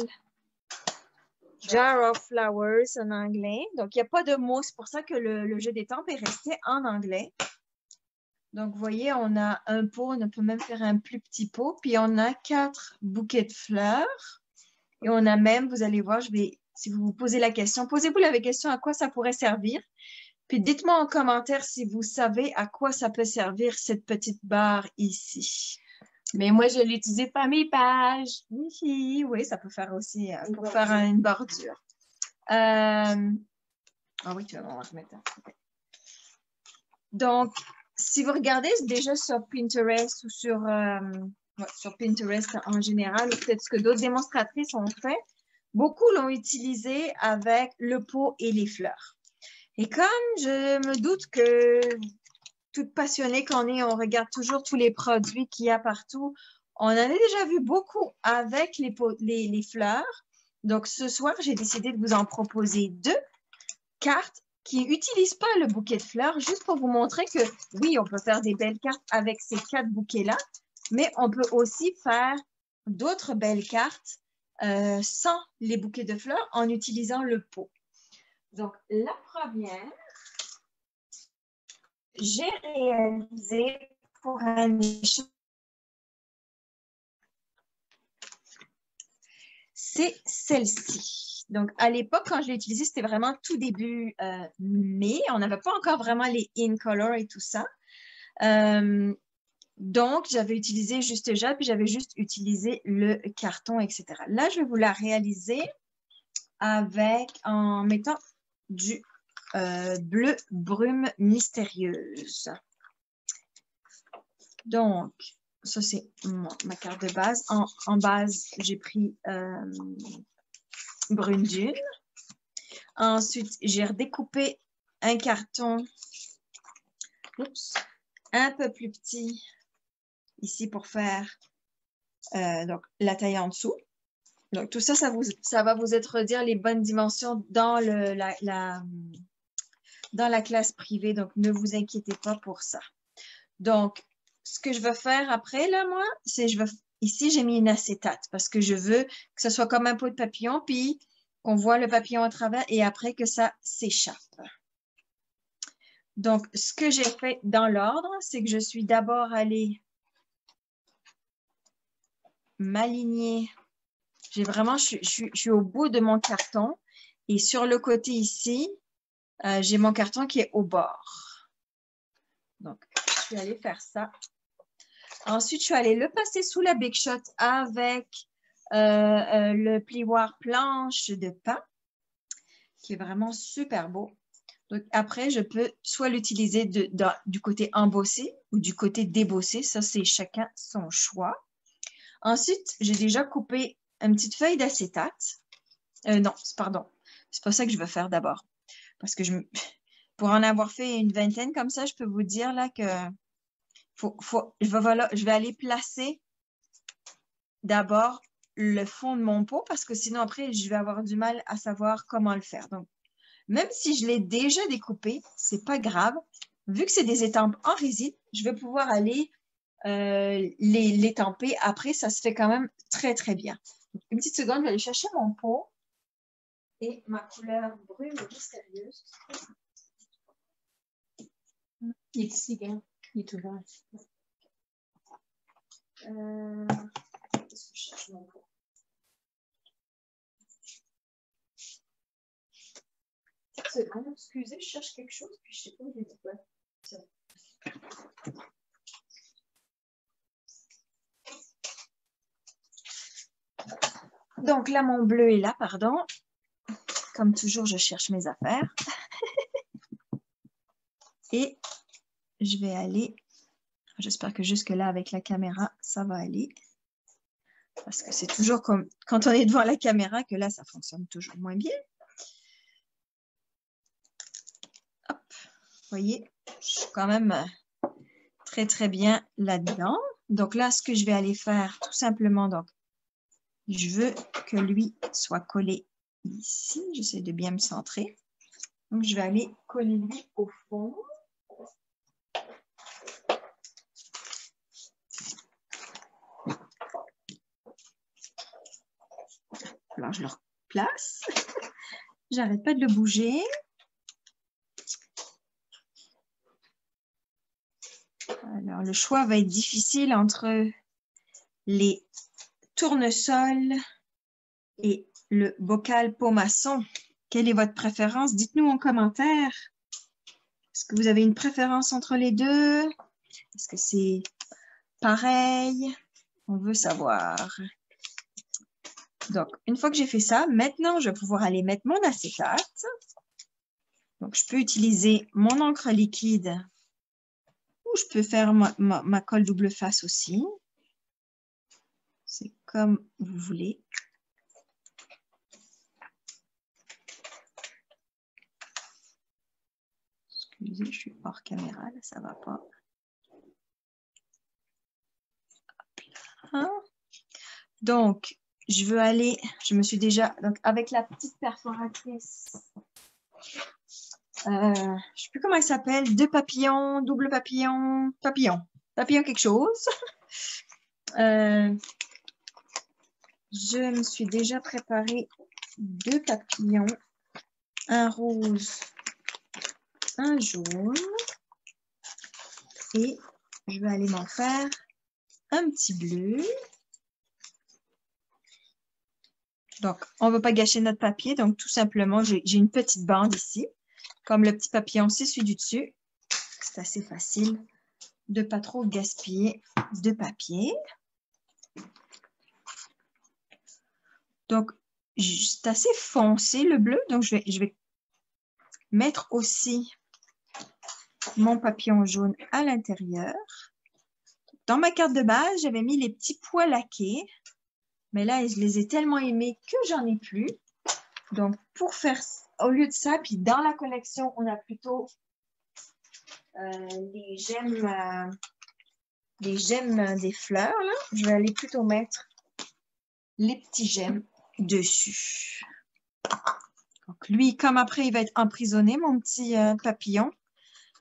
Jar of Flowers en anglais. Donc, il n'y a pas de mots. C'est pour ça que le jeu des tempes est resté en anglais. Donc, vous voyez, on a un pot. On peut même faire un plus petit pot. Puis, on a 4 bouquets de fleurs. Et on a même, vous allez voir, si vous vous posez la question, posez-vous la question à quoi ça pourrait servir. Puis dites-moi en commentaire si vous savez à quoi ça peut servir cette petite barre ici. Mais moi, je l'ai utilisé par mes pages. Oui, ça peut faire aussi pour faire une bordure. Ah oui, tu vas m'en remettre. Okay. Donc, si vous regardez déjà sur Pinterest ou sur Pinterest en général, ou peut-être ce que d'autres démonstratrices ont fait, beaucoup l'ont utilisé avec le pot et les fleurs. Et comme je me doute que toute passionnée qu'on est, on regarde toujours tous les produits qu'il y a partout, on en a déjà vu beaucoup avec les fleurs. Donc, ce soir, j'ai décidé de vous en proposer 2 cartes qui n'utilisent pas le bouquet de fleurs, juste pour vous montrer que, oui, on peut faire des belles cartes avec ces 4 bouquets-là, mais on peut aussi faire d'autres belles cartes sans les bouquets de fleurs en utilisant le pot. Donc, la première, j'ai réalisé pour un échange. C'est celle-ci. Donc, à l'époque, quand je l'ai utilisée, c'était vraiment tout début mai. On n'avait pas encore vraiment les in color et tout ça. Donc, j'avais utilisé juste gel, puis j'avais juste utilisé le carton, etc. Là, je vais vous la réaliser en mettant du bleu brume mystérieuse. Donc, ça, c'est ma carte de base. En base, j'ai pris brune dune. Ensuite, j'ai redécoupé un carton un peu plus petit ici pour faire donc, la taille en dessous. Donc, tout ça, ça va vous être redire les bonnes dimensions dans dans la classe privée. Donc, ne vous inquiétez pas pour ça. Donc, ce que je vais faire après, là, moi, c'est ici, j'ai mis une acétate parce que je veux que ce soit comme un pot de papillon, puis qu'on voit le papillon à travers et après que ça s'échappe. Donc, ce que j'ai fait dans l'ordre, c'est que je suis d'abord allée m'aligner. J'ai vraiment, je suis au bout de mon carton et sur le côté ici, j'ai mon carton qui est au bord. Donc, je suis allée faire ça. Ensuite, je suis allée le passer sous la Big Shot avec le plioir planche de pain, qui est vraiment super beau. Donc, après, je peux soit l'utiliser du côté embossé ou du côté débossé. Ça, c'est chacun son choix. Ensuite, j'ai déjà coupé une petite feuille d'acétate. Non, pardon. C'est pas ça que je veux faire d'abord. Parce que pour en avoir fait une vingtaine comme ça, je peux vous dire là que je vais aller placer d'abord le fond de mon pot parce que sinon après, je vais avoir du mal à savoir comment le faire. Donc, même si je l'ai déjà découpé, c'est pas grave. Vu que c'est des étampes en résine, je vais pouvoir aller l'étamper. Après, ça se fait quand même très, très bien. Donc, une petite seconde, je vais aller chercher mon pot et ma couleur brune et mystérieuse. Il est ici, regarde. Il est ouvert. Qu'est-ce que je cherche mon pot? Excusez, je cherche quelque chose, puis je ne sais pas où j'ai dit quoi. Donc là, mon bleu est là, pardon. Comme toujours, je cherche mes affaires. Et je vais aller, j'espère que jusque-là, avec la caméra, ça va aller. Parce que c'est toujours comme quand on est devant la caméra que là, ça fonctionne toujours moins bien. Hop, vous voyez, je suis quand même très, très bien là-dedans. Donc là, ce que je vais aller faire, tout simplement, donc, je veux que lui soit collé ici. J'essaie de bien me centrer. Donc, je vais aller coller lui au fond. Alors, je le replace. J'arrête pas de le bouger. Alors, le choix va être difficile entre les tournesols et le bocal pot-maçon. Quelle est votre préférence? Dites-nous en commentaire. Est-ce que vous avez une préférence entre les deux? Est-ce que c'est pareil? On veut savoir. Donc, une fois que j'ai fait ça, maintenant, je vais pouvoir aller mettre mon acétate. Donc, je peux utiliser mon encre liquide ou je peux faire ma colle double face aussi. C'est comme vous voulez. Excusez, je suis hors caméra, là, ça ne va pas. Hop là. Donc, je veux aller, je me suis déjà, donc avec la petite perforatrice, je ne sais plus comment elle s'appelle, deux papillons, double papillon, papillon quelque chose. Je me suis déjà préparé deux papillons, un rose, un jaune. Et je vais aller m'en faire un petit bleu. Donc, on ne veut pas gâcher notre papier. Donc, tout simplement, j'ai une petite bande ici. Comme le petit papillon, c'est celui du dessus. C'est assez facile de ne pas trop gaspiller de papier. Donc, c'est assez foncé le bleu. Donc, je vais mettre aussi mon papillon jaune à l'intérieur. Dans ma carte de base, j'avais mis les petits pois laqués. Mais là, je les ai tellement aimés que j'en ai plus. Donc, pour faire, au lieu de ça, puis dans la collection, on a plutôt les gemmes des fleurs. Là. Je vais aller plutôt mettre les petits gemmes dessus. Donc, lui, comme après, il va être emprisonné, mon petit papillon.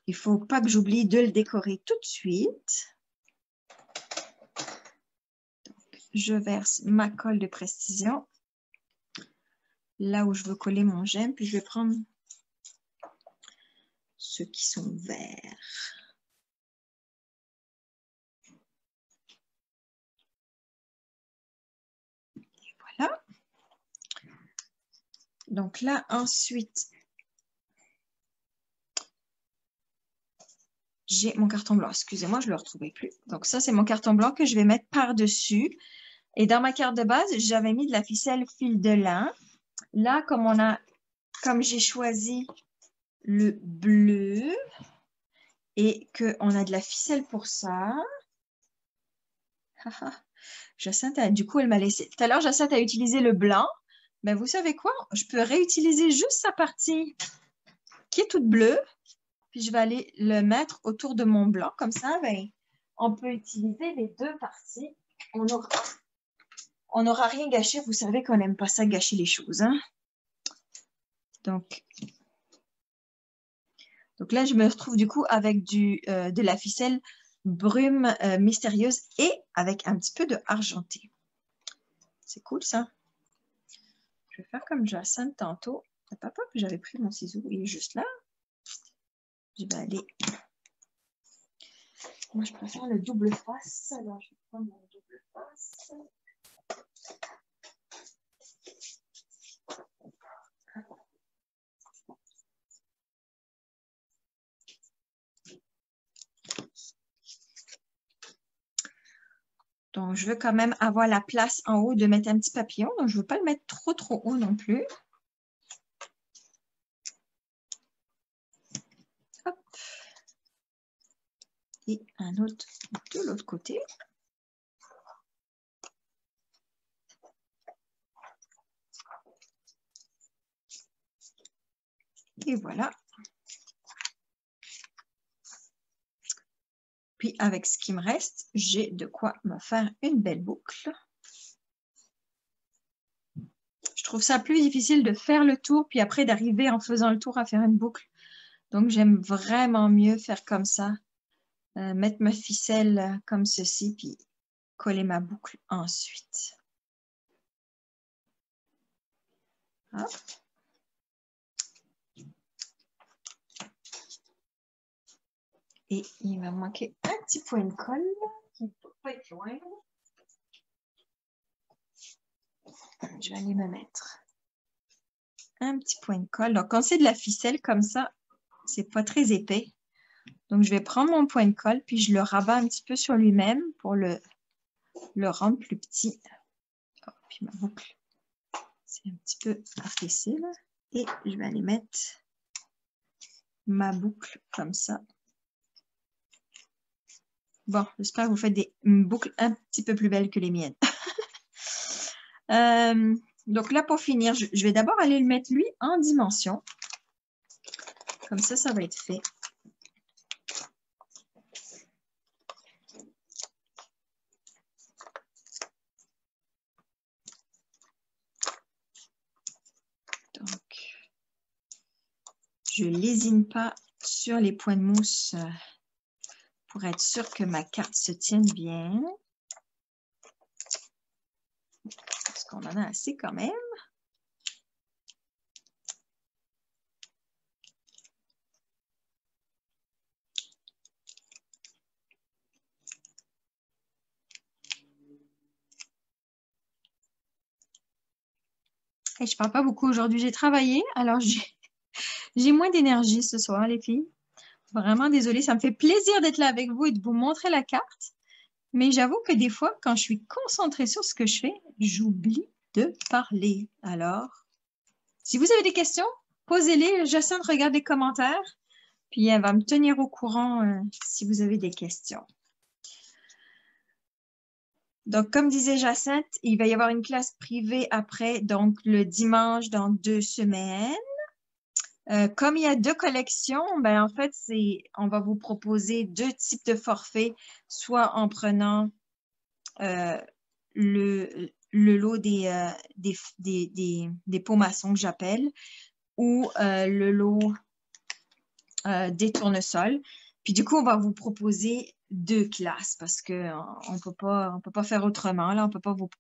Il ne faut pas que j'oublie de le décorer tout de suite. Je verse ma colle de précision là où je veux coller mon gemme. Puis je vais prendre ceux qui sont verts. Et voilà. Donc là, ensuite, j'ai mon carton blanc. Excusez-moi, je ne le retrouvais plus. Donc ça, c'est mon carton blanc que je vais mettre par-dessus. Et dans ma carte de base, j'avais mis de la ficelle fil de lin. Là, comme j'ai choisi le bleu et qu'on a de la ficelle pour ça. Jacinthe, du coup, elle m'a laissé. Tout à l'heure, Jacinthe a utilisé le blanc. Mais vous savez quoi? Je peux réutiliser juste sa partie qui est toute bleue. Puis je vais aller le mettre autour de mon blanc. Comme ça, ben, on peut utiliser les deux parties. On n'aura rien gâché. Vous savez qu'on n'aime pas ça gâcher les choses. Hein? Donc là, je me retrouve du coup avec de la ficelle brume mystérieuse et avec un petit peu de argenté. C'est cool ça. Je vais faire comme Jacinthe tantôt. Papa, j'avais pris mon ciseau, il est juste là. Je vais aller. Moi, je préfère le double face. Alors, je vais prendre mon double face. Donc, je veux quand même avoir la place en haut de mettre un petit papillon. Donc, je ne veux pas le mettre trop haut non plus. Hop. Et un autre de l'autre côté. Et voilà. Puis, avec ce qui me reste, j'ai de quoi me faire une belle boucle. Je trouve ça plus difficile de faire le tour, puis après d'arriver en faisant le tour à faire une boucle. Donc, j'aime vraiment mieux faire comme ça. Mettre ma ficelle comme ceci, puis coller ma boucle ensuite. Hop. Et il va me manquer un petit point de colle qui ne peut pas être loin. Je vais aller me mettre un petit point de colle. Donc, quand c'est de la ficelle comme ça, c'est pas très épais. Donc, je vais prendre mon point de colle, puis je le rabats un petit peu sur lui-même pour le rendre plus petit. Oh, puis ma boucle, c'est un petit peu affaissé là. Et je vais aller mettre ma boucle comme ça. Bon, j'espère que vous faites des boucles un petit peu plus belles que les miennes. Donc là, pour finir, je vais d'abord aller le mettre, lui, en dimension. Comme ça, ça va être fait. Donc, je ne lésine pas sur les points de mousse pour être sûr que ma carte se tienne bien. Parce qu'on en a assez quand même. Et je ne parle pas beaucoup aujourd'hui. J'ai travaillé, alors j'ai moins d'énergie ce soir, les filles. Vraiment désolée, ça me fait plaisir d'être là avec vous et de vous montrer la carte. Mais j'avoue que des fois, quand je suis concentrée sur ce que je fais, j'oublie de parler. Alors, si vous avez des questions, posez-les. Jacinthe regarde les commentaires, puis elle va me tenir au courant si vous avez des questions. Donc, comme disait Jacinthe, il va y avoir une classe privée après, donc le dimanche dans 2 semaines. Comme il y a 2 collections, ben en fait, on va vous proposer 2 types de forfaits, soit en prenant le lot des pots maçons que j'appelle, ou le lot des tournesols. Puis du coup, on va vous proposer 2 classes parce qu'on ne peut pas faire autrement. Là, on ne peut pas vous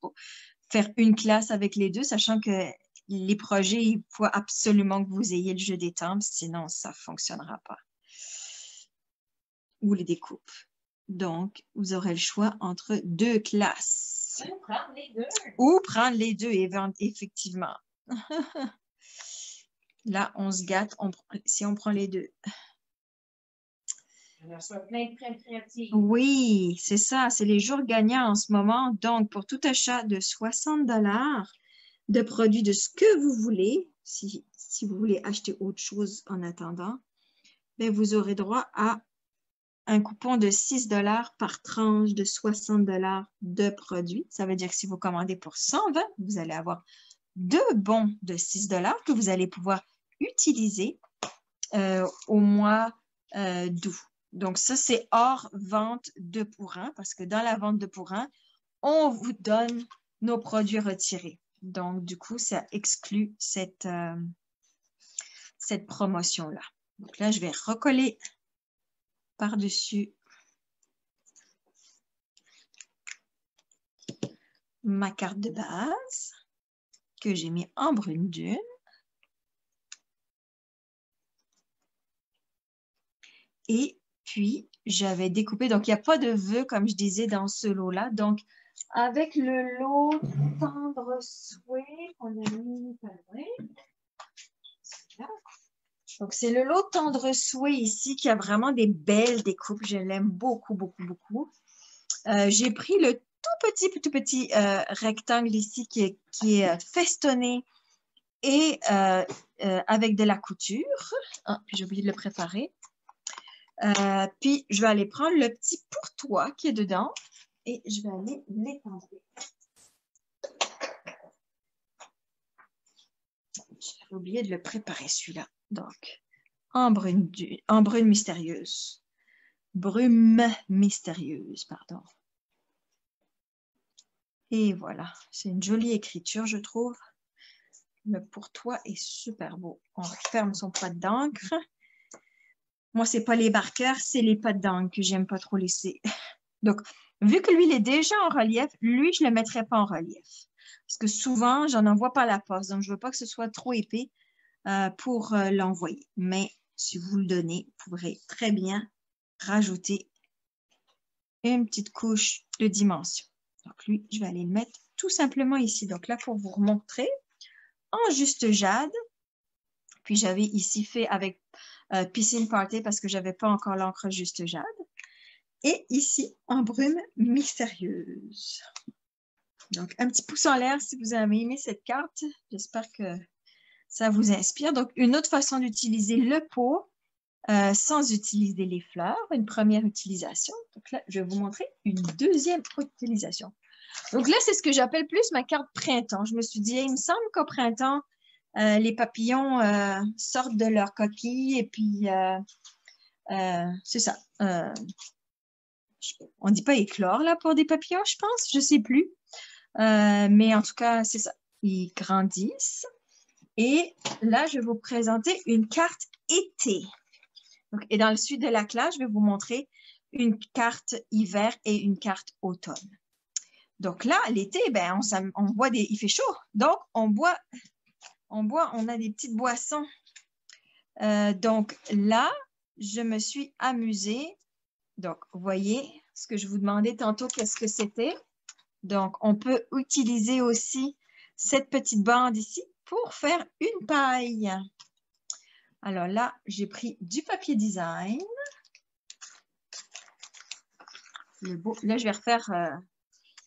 faire une classe avec les 2, sachant que les projets, il faut absolument que vous ayez le jeu des temples, sinon ça ne fonctionnera pas. ou les découpes. Donc, vous aurez le choix entre deux classes. Ou prendre les deux. Ou prendre les deux, effectivement. Là, on se gâte si on prend les deux. On reçoit plein de crèmes créatives. Oui, c'est ça. C'est les jours gagnants en ce moment. Donc, pour tout achat de 60 $ de produits de ce que vous voulez, si vous voulez acheter autre chose en attendant, bien, vous aurez droit à un coupon de 6 $ par tranche de 60 $ de produits. Ça veut dire que si vous commandez pour 120, vous allez avoir 2 bons de 6 $ que vous allez pouvoir utiliser au mois d'août. Donc, ça, c'est hors vente de pour un, parce que dans la vente de pour un, on vous donne nos produits retirés. Donc, du coup, ça exclut cette promotion-là. Donc là, je vais recoller par-dessus ma carte de base que j'ai mis en brune dune. Et puis, j'avais découpé, donc il n'y a pas de vœux, comme je disais, dans ce lot-là. Donc, avec le lot tendre souhait qu'on a mis pas loin. Donc, c'est le lot tendre souhait ici qui a vraiment des belles découpes. Je l'aime beaucoup, beaucoup, beaucoup. J'ai pris le tout petit rectangle ici qui est festonné et avec de la couture. Ah, puis j'ai oublié de le préparer. Puis, je vais aller prendre le petit pourtois qui est dedans et je vais aller l'étendre. J'avais oublié de le préparer, celui-là. Donc, en brune mystérieuse. Brume mystérieuse, pardon. Et voilà, c'est une jolie écriture, je trouve. Le pourtois est super beau. On referme son pad d'encre. Moi, c'est pas les marqueurs, c'est les pads d'encre que j'aime pas trop laisser. Donc, vu que lui, il est déjà en relief, lui, je le mettrai pas en relief. Parce que souvent, j'en envoie par la poste. Donc, je veux pas que ce soit trop épais pour l'envoyer. Mais si vous le donnez, vous pourrez très bien rajouter une petite couche de dimension. Donc, lui, je vais aller le mettre tout simplement ici. Donc, là, pour vous remontrer, en juste jade. Puis, j'avais ici fait avec Piscine Party parce que j'avais pas encore l'encre juste jade. Et ici, en brume mystérieuse. Donc, un petit pouce en l'air si vous avez aimé cette carte. J'espère que ça vous inspire. Donc, une autre façon d'utiliser le pot sans utiliser les fleurs. Une première utilisation. Donc là, je vais vous montrer une deuxième utilisation. Donc là, c'est ce que j'appelle plus ma carte printemps. Je me suis dit, il me semble qu'au printemps, les papillons sortent de leur coquille et puis c'est ça. On ne dit pas éclore là pour des papillons, je pense. Je ne sais plus. Mais en tout cas, c'est ça. Ils grandissent. Et là, je vais vous présenter une carte été. Donc, et dans le suite de la classe, je vais vous montrer une carte hiver et une carte automne. Donc là, l'été, ben, on boit il fait chaud. Donc, on a des petites boissons. Donc là, je me suis amusée. Donc, vous voyez ce que je vous demandais tantôt, qu'est-ce que c'était? Donc, on peut utiliser aussi cette petite bande ici pour faire une paille. Alors là, j'ai pris du papier design. Là, je vais refaire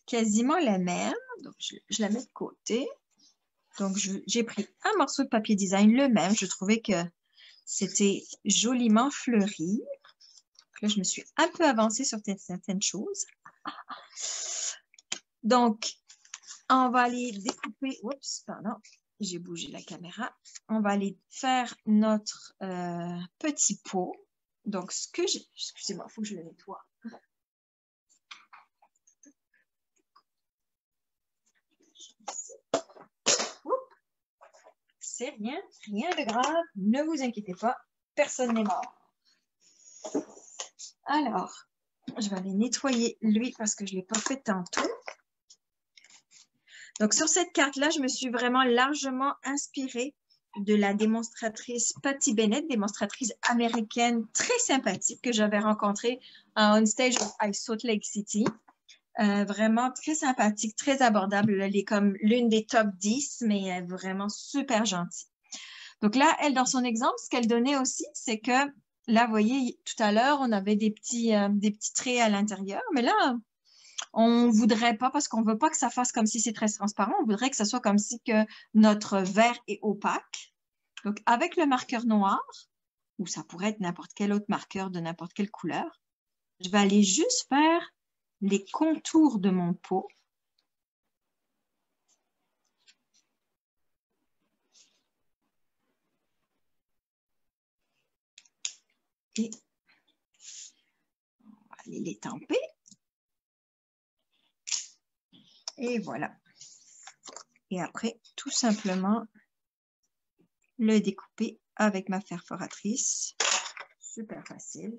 quasiment la même. Donc, je la mets de côté. Donc, j'ai pris un morceau de papier design, le même. Je trouvais que c'était joliment fleuri. Donc là, je me suis un peu avancée sur certaines choses. Donc, on va aller découper. Oups, pardon, j'ai bougé la caméra. On va aller faire notre petit pot. Donc, ce que j'ai... Excusez-moi, il faut que je le nettoie. C'est rien de grave. Ne vous inquiétez pas, personne n'est mort. Alors, je vais aller nettoyer lui parce que je ne l'ai pas fait tantôt. Donc, sur cette carte-là, je me suis vraiment largement inspirée de la démonstratrice Patty Bennett, démonstratrice américaine très sympathique que j'avais rencontrée à On Stage à Salt Lake City. Vraiment très sympathique, très abordable. Elle est comme l'une des top 10, mais vraiment super gentille. Donc là, elle, dans son exemple, ce qu'elle donnait aussi, c'est que là, vous voyez, tout à l'heure, on avait des petits traits à l'intérieur, mais là, on voudrait pas, parce qu'on veut pas que ça fasse comme si c'est très transparent, on voudrait que ça soit comme si que notre verre est opaque. Donc, avec le marqueur noir, ou ça pourrait être n'importe quel autre marqueur de n'importe quelle couleur, je vais aller juste faire les contours de mon pot. Et on va aller les tamper. Et voilà. Et après, tout simplement, le découper avec ma perforatrice. Super facile.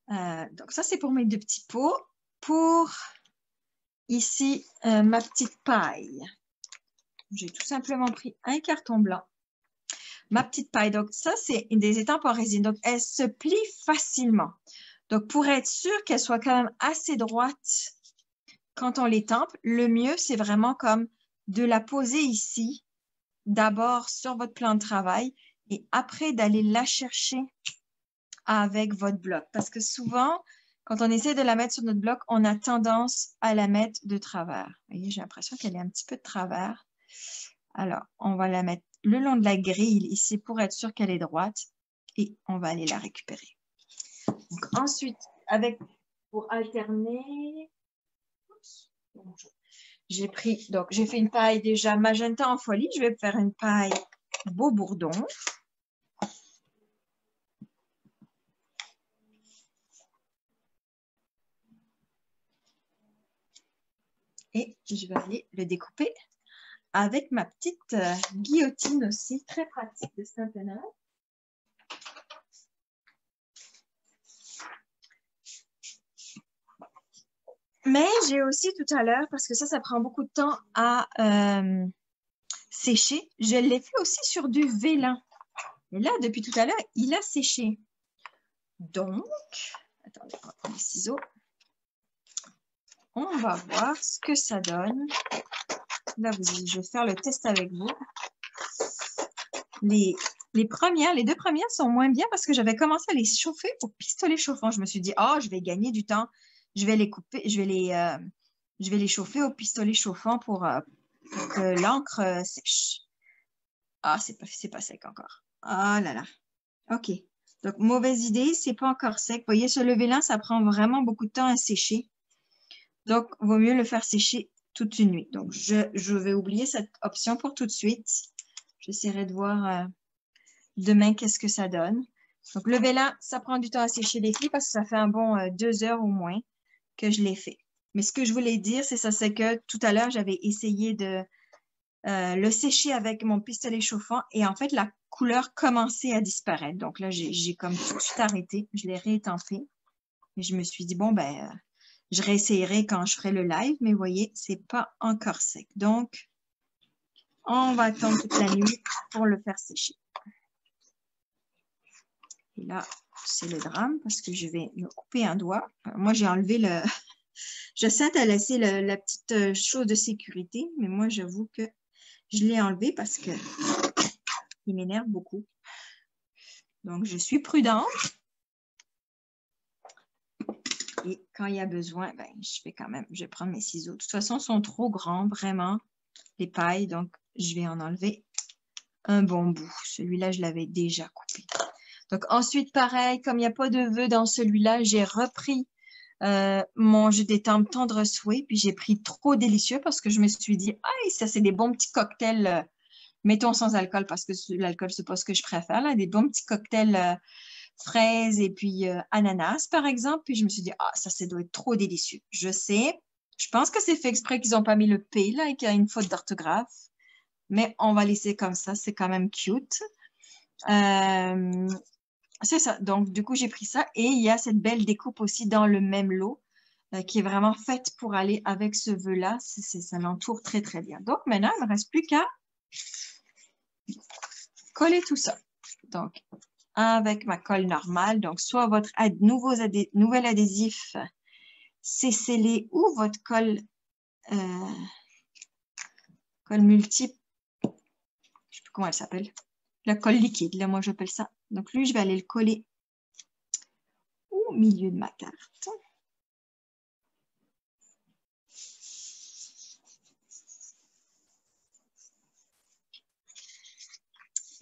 Donc, ça, c'est pour mes deux petits pots. Pour ici, ma petite paille. J'ai tout simplement pris un carton blanc. Ma petite paille. Donc, ça, c'est des étampes en résine. Donc, elle se plie facilement. Donc, pour être sûr qu'elle soit quand même assez droite quand on les tampe, le mieux, c'est vraiment comme de la poser ici, d'abord sur votre plan de travail et après d'aller la chercher avec votre bloc. Parce que souvent, quand on essaie de la mettre sur notre bloc, on a tendance à la mettre de travers. Vous voyez, j'ai l'impression qu'elle est un petit peu de travers. Alors, on va la mettre le long de la grille ici pour être sûr qu'elle est droite et on va aller la récupérer. Donc, ensuite, pour alterner, j'ai fait une paille déjà magenta en folie. Je vais faire une paille beau bourdon. Et je vais aller le découper avec ma petite guillotine aussi, très pratique de Stampin' Up. Mais j'ai aussi tout à l'heure, parce que ça prend beaucoup de temps à sécher, je l'ai fait aussi sur du vélin. Et là, depuis tout à l'heure, il a séché. Donc, attendez, on va prendre les ciseaux. On va voir ce que ça donne. Là, je vais faire le test avec vous. Les deux premières sont moins bien parce que j'avais commencé à les chauffer au pistolet chauffant. Je me suis dit, oh, je vais gagner du temps. Je vais les couper, je vais les chauffer au pistolet chauffant pour que l'encre sèche. Ah, c'est pas sec encore. Ah là là. OK. Donc, mauvaise idée, c'est pas encore sec. Vous voyez, ce lever-là, ça prend vraiment beaucoup de temps à sécher. Donc, il vaut mieux le faire sécher toute une nuit. Donc, je vais oublier cette option pour tout de suite. J'essaierai de voir demain qu'est-ce que ça donne. Donc, le vélin, ça prend du temps à sécher les filles parce que ça fait un bon 2 heures au moins que je l'ai fait. Mais ce que je voulais dire, c'est que tout à l'heure, j'avais essayé de le sécher avec mon pistolet chauffant et en fait, la couleur commençait à disparaître. Donc là, j'ai comme tout de suite arrêté. Je l'ai réétampé. Et je me suis dit, bon, je réessayerai quand je ferai le live, mais vous voyez, c'est pas encore sec. Donc, on va attendre toute la nuit pour le faire sécher. Et là, c'est le drame parce que je vais me couper un doigt. Moi, j'ai enlevé le... J'essaie de laisser la petite chose de sécurité, mais moi, j'avoue que je l'ai enlevé parce que il m'énerve beaucoup. Donc, je suis prudente. Et quand il y a besoin, je vais prendre mes ciseaux. De toute façon, ils sont trop grands, vraiment, les pailles. Donc, je vais en enlever un bon bout. Celui-là, je l'avais déjà coupé. Donc, ensuite, pareil, comme il n'y a pas de vœux dans celui-là, j'ai repris mon jeu d'étampe tendre souhait, puis j'ai pris trop délicieux parce que je me suis dit, ah, ça, c'est des bons petits cocktails, mettons sans alcool parce que l'alcool, c'est pas ce que je préfère, là, des bons petits cocktails fraises et puis ananas, par exemple. Puis je me suis dit, ah, ça doit être trop délicieux. Je sais, je pense que c'est fait exprès qu'ils n'ont pas mis le P, là, et qu'il y a une faute d'orthographe. Mais on va laisser comme ça, c'est quand même cute. C'est ça. Donc, du coup, j'ai pris ça. Et il y a cette belle découpe aussi dans le même lot qui est vraiment faite pour aller avec ce vœu-là. Ça l'entoure très, très bien. Donc, maintenant, il ne me reste plus qu'à coller tout ça. Donc, avec ma colle normale, donc soit votre nouvel adhésif c'est scellé ou votre colle multiple, je ne sais plus comment elle s'appelle, la colle liquide, là moi j'appelle ça. Donc lui, je vais aller le coller au milieu de ma carte.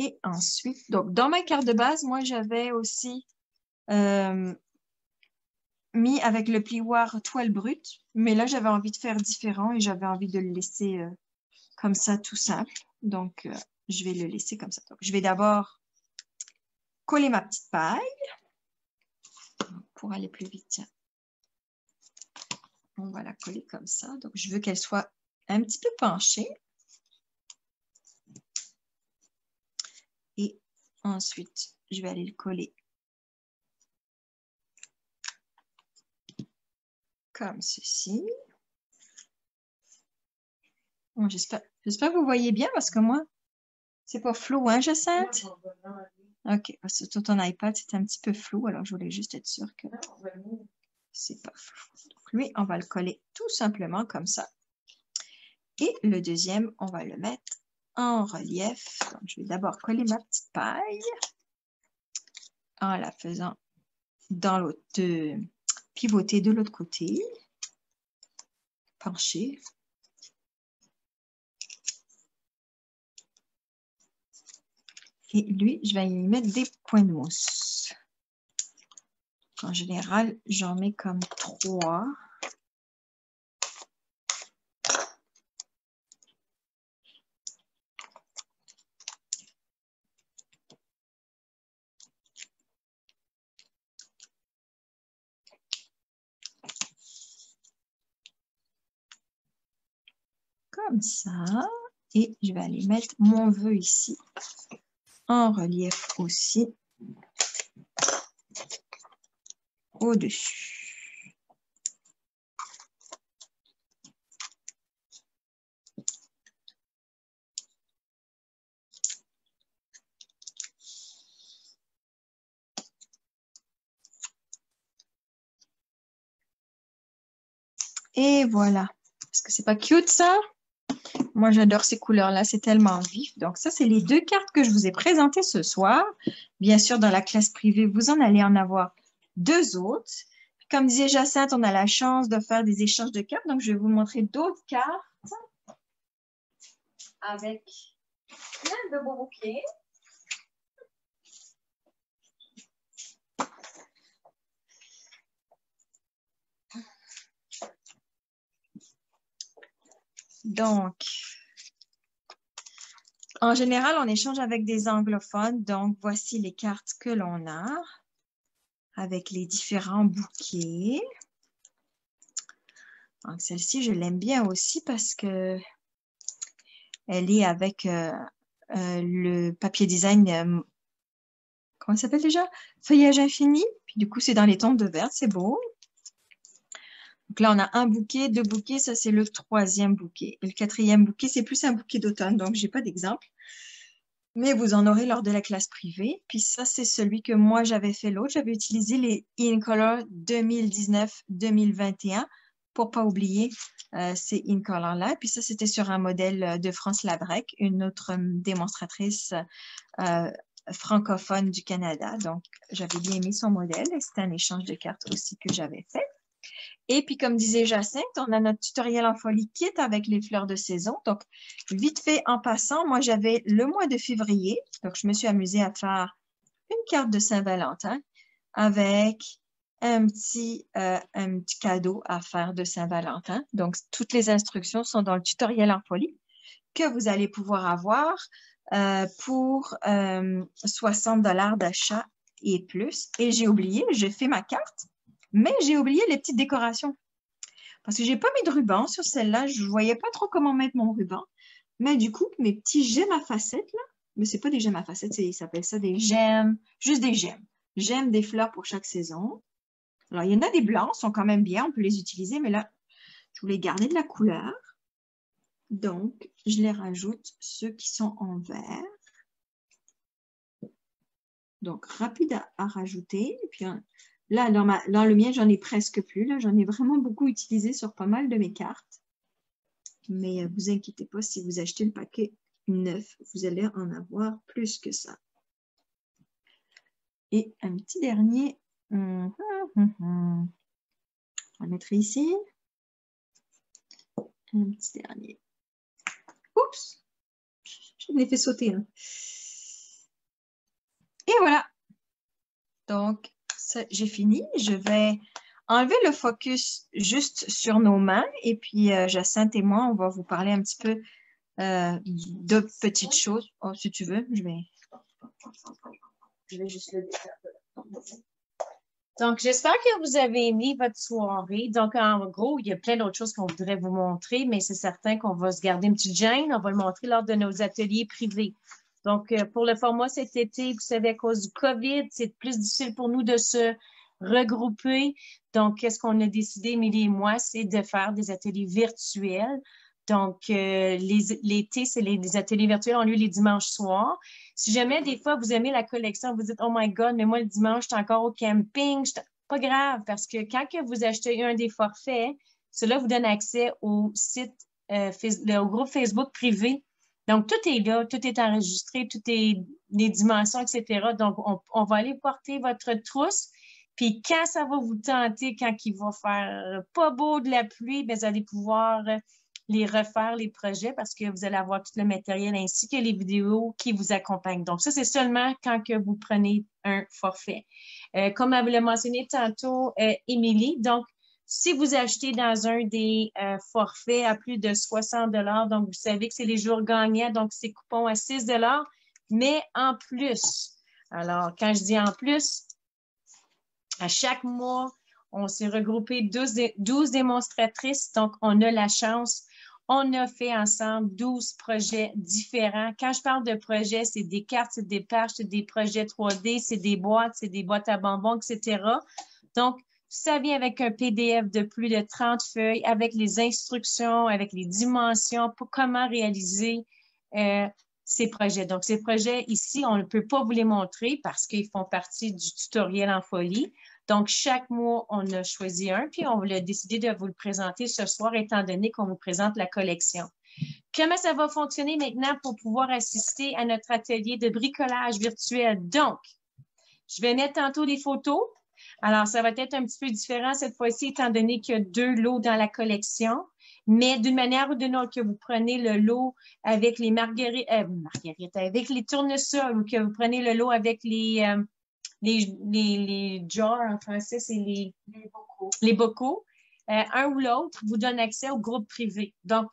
Et ensuite, donc dans ma carte de base, moi j'avais aussi mis avec le plioir toile brute, mais là j'avais envie de faire différent et j'avais envie de le laisser comme ça tout simple. Donc je vais le laisser comme ça. Donc je vais d'abord coller ma petite paille pour aller plus vite. Tiens. On va la coller comme ça. Donc je veux qu'elle soit un petit peu penchée. Et ensuite, je vais aller le coller comme ceci. Bon, j'espère que vous voyez bien parce que moi, c'est pas flou, hein, Jacinthe? OK, parce que sur ton iPad, c'est un petit peu flou, alors je voulais juste être sûre que c'est pas flou. Donc lui, on va le coller tout simplement comme ça. Et le deuxième, on va le mettre en relief. Donc, je vais d'abord coller ma petite paille en la faisant dans l'autre, pivoter de l'autre côté, pencher. Et lui, je vais y mettre des points de mousse. En général, j'en mets comme 3. Comme ça. Et je vais aller mettre mon vœu ici en relief aussi au-dessus. Et voilà. Est-ce que c'est pas cute ça? Moi, j'adore ces couleurs-là, c'est tellement vif. Donc, ça, c'est les 2 cartes que je vous ai présentées ce soir. Bien sûr, dans la classe privée, vous en allez en avoir 2 autres. Comme disait Jacinthe, on a la chance de faire des échanges de cartes. Donc, je vais vous montrer d'autres cartes avec plein de beaux bouquets. Donc, en général, on échange avec des anglophones. Donc, voici les cartes que l'on a avec les différents bouquets. Donc, celle-ci, je l'aime bien aussi parce que elle est avec le papier design, comment ça s'appelle déjà? Feuillage infini. Puis du coup, c'est dans les tons de vert, c'est beau. Donc là, on a un bouquet, 2 bouquets, ça c'est le 3e bouquet. Et le 4e bouquet, c'est plus un bouquet d'automne, donc j'ai pas d'exemple. Mais vous en aurez lors de la classe privée. Puis ça, c'est celui que moi, j'avais fait l'autre. J'avais utilisé les InColor 2019-2021 pour pas oublier ces InColor-là. Puis ça, c'était sur un modèle de France Labrec, une autre démonstratrice francophone du Canada. Donc, j'avais bien aimé son modèle et c'était un échange de cartes aussi que j'avais fait. Et puis, comme disait Jacinthe, on a notre tutoriel en folie kit avec les fleurs de saison. Donc, vite fait, en passant, moi, j'avais le mois de février. Donc, je me suis amusée à faire une carte de Saint-Valentin avec un petit cadeau à faire de Saint-Valentin. Donc, toutes les instructions sont dans le tutoriel en folie que vous allez pouvoir avoir pour 60 $ d'achat et plus. Et j'ai oublié, j'ai fait ma carte. Mais j'ai oublié les petites décorations. Parce que j'ai pas mis de ruban sur celle-là. Je ne voyais pas trop comment mettre mon ruban. Mais du coup, mes petits gemmes à facettes, là, mais c'est pas des gemmes à facettes, ils s'appellent ça des gemmes, juste des gemmes. J'aime des fleurs pour chaque saison. Alors, il y en a des blancs, sont quand même bien, on peut les utiliser, mais là, je voulais garder de la couleur. Donc, je les rajoute, ceux qui sont en vert. Donc, rapide à rajouter. Et puis, là, dans le mien, j'en ai presque plus. Là, j'en ai vraiment beaucoup utilisé sur pas mal de mes cartes. Mais vous inquiétez pas, si vous achetez le paquet neuf, vous allez en avoir plus que ça. Et un petit dernier. On va le mettre ici. Un petit dernier. Oups! Je l'ai fait sauter. Hein. Et voilà. Donc, j'ai fini. Je vais enlever le focus juste sur nos mains. Et puis, Jacinthe et moi, on va vous parler un petit peu de petites choses. Oh, si tu veux, je vais juste le défaire. Donc, j'espère que vous avez aimé votre soirée. Donc, en gros, il y a plein d'autres choses qu'on voudrait vous montrer, mais c'est certain qu'on va se garder une petite gêne. On va le montrer lors de nos ateliers privés. Donc, pour le format cet été, vous savez, à cause du COVID, c'est plus difficile pour nous de se regrouper. Donc, qu'est-ce qu'on a décidé, Émilie et moi, c'est de faire des ateliers virtuels. Donc, l'été, c'est les ateliers virtuels ont lieu les dimanches soirs. Si jamais, des fois, vous aimez la collection, vous dites « Oh my God, mais moi, le dimanche, je suis encore au camping. » Pas grave, parce que quand que vous achetez un des forfaits, cela vous donne accès au site, au groupe Facebook privé. Donc, tout est là, tout est enregistré, tout est les dimensions, etc. Donc, on va aller porter votre trousse. Puis, quand ça va vous tenter, quand il va faire pas beau de la pluie, bien, vous allez pouvoir les refaire, les projets, parce que vous allez avoir tout le matériel ainsi que les vidéos qui vous accompagnent. Donc, ça, c'est seulement quand que vous prenez un forfait. Comme elle l'a mentionné tantôt, Émilie, donc, si vous achetez dans un des forfaits à plus de 60 $, donc vous savez que c'est les jours gagnants, donc c'est coupon à 6 $, mais en plus. Alors, quand je dis en plus, à chaque mois, on s'est regroupé 12 démonstratrices, donc on a la chance. On a fait ensemble 12 projets différents. Quand je parle de projets, c'est des cartes, c'est des pages, c'est des projets 3D, c'est des boîtes à bonbons, etc. Donc, ça vient avec un PDF de plus de 30 feuilles, avec les instructions, avec les dimensions pour comment réaliser ces projets. Donc, ces projets ici, on ne peut pas vous les montrer parce qu'ils font partie du tutoriel en folie. Donc, chaque mois, on a choisi un, puis on a décidé de vous le présenter ce soir, étant donné qu'on vous présente la collection. Comment ça va fonctionner maintenant pour pouvoir assister à notre atelier de bricolage virtuel? Donc, je vais mettre tantôt des photos. Alors, ça va être un petit peu différent cette fois-ci, étant donné qu'il y a 2 lots dans la collection. Mais d'une manière ou d'une autre, que vous prenez le lot avec les marguerites, avec les tournesols, ou que vous prenez le lot avec les jars, en français, c'est les bocaux. Un ou l'autre vous donne accès au groupe privé. Donc,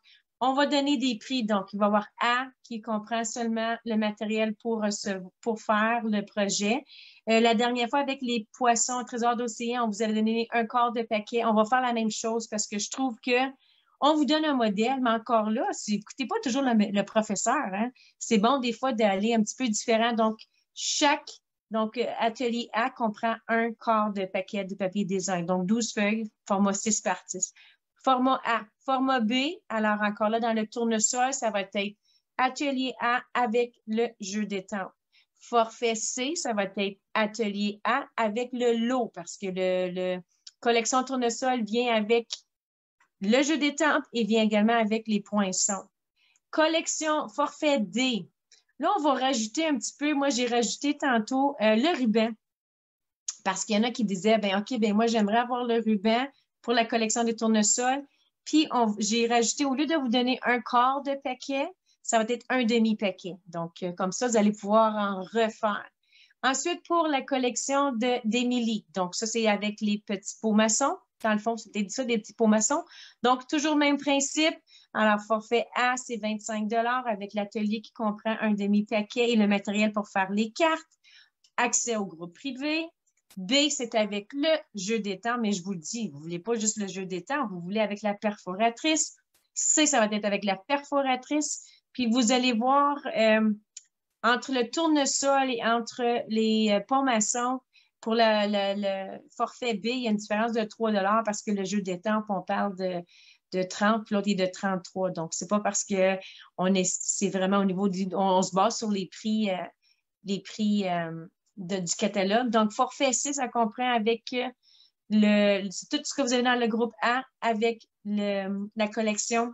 on va donner des prix. Donc, il va y avoir A qui comprend seulement le matériel pour faire le projet. La dernière fois, avec les poissons trésors d'océan, on vous a donné un quart de paquet. On va faire la même chose parce que je trouve que on vous donne un modèle, mais encore là, écoutez pas toujours le professeur. Hein? C'est bon des fois d'aller un petit peu différent. Donc, atelier A comprend un quart de paquet de papier design. Donc, 12 feuilles, format 6 par 10. Format A. Format B, alors encore là, dans le tournesol, ça va être atelier A avec le jeu d'étampes. Forfait C, ça va être atelier A avec le lot, parce que le collection tournesol vient avec le jeu d'étampes et vient également avec les poinçons. Collection forfait D. Là, on va rajouter un petit peu, moi, j'ai rajouté tantôt le ruban. Parce qu'il y en a qui disaient, ben OK, ben moi, j'aimerais avoir le ruban pour la collection des tournesols. Puis, j'ai rajouté, au lieu de vous donner un quart de paquet, ça va être un demi-paquet. Donc, comme ça, vous allez pouvoir en refaire. Ensuite, pour la collection d'Émilie. Donc, ça, c'est avec les petits pots maçons. Dans le fond, c'était ça, des petits pots maçons. Donc, toujours le même principe. Alors, forfait A, c'est 25 $ avec l'atelier qui comprend un demi-paquet et le matériel pour faire les cartes. Accès au groupe privé. B, c'est avec le jeu d'étang, mais je vous le dis, vous ne voulez pas juste le jeu d'étang, vous voulez avec la perforatrice. C, ça va être avec la perforatrice. Puis, vous allez voir, entre le tournesol et entre les ponts maçons, pour le forfait B, il y a une différence de 3 $ parce que le jeu d'étampes, on parle de 30, puis l'autre est de 33. Donc, c'est pas parce que c'est vraiment au niveau on se base sur les prix du catalogue. Donc, forfait 6, ça comprend avec tout ce que vous avez dans le groupe A avec la collection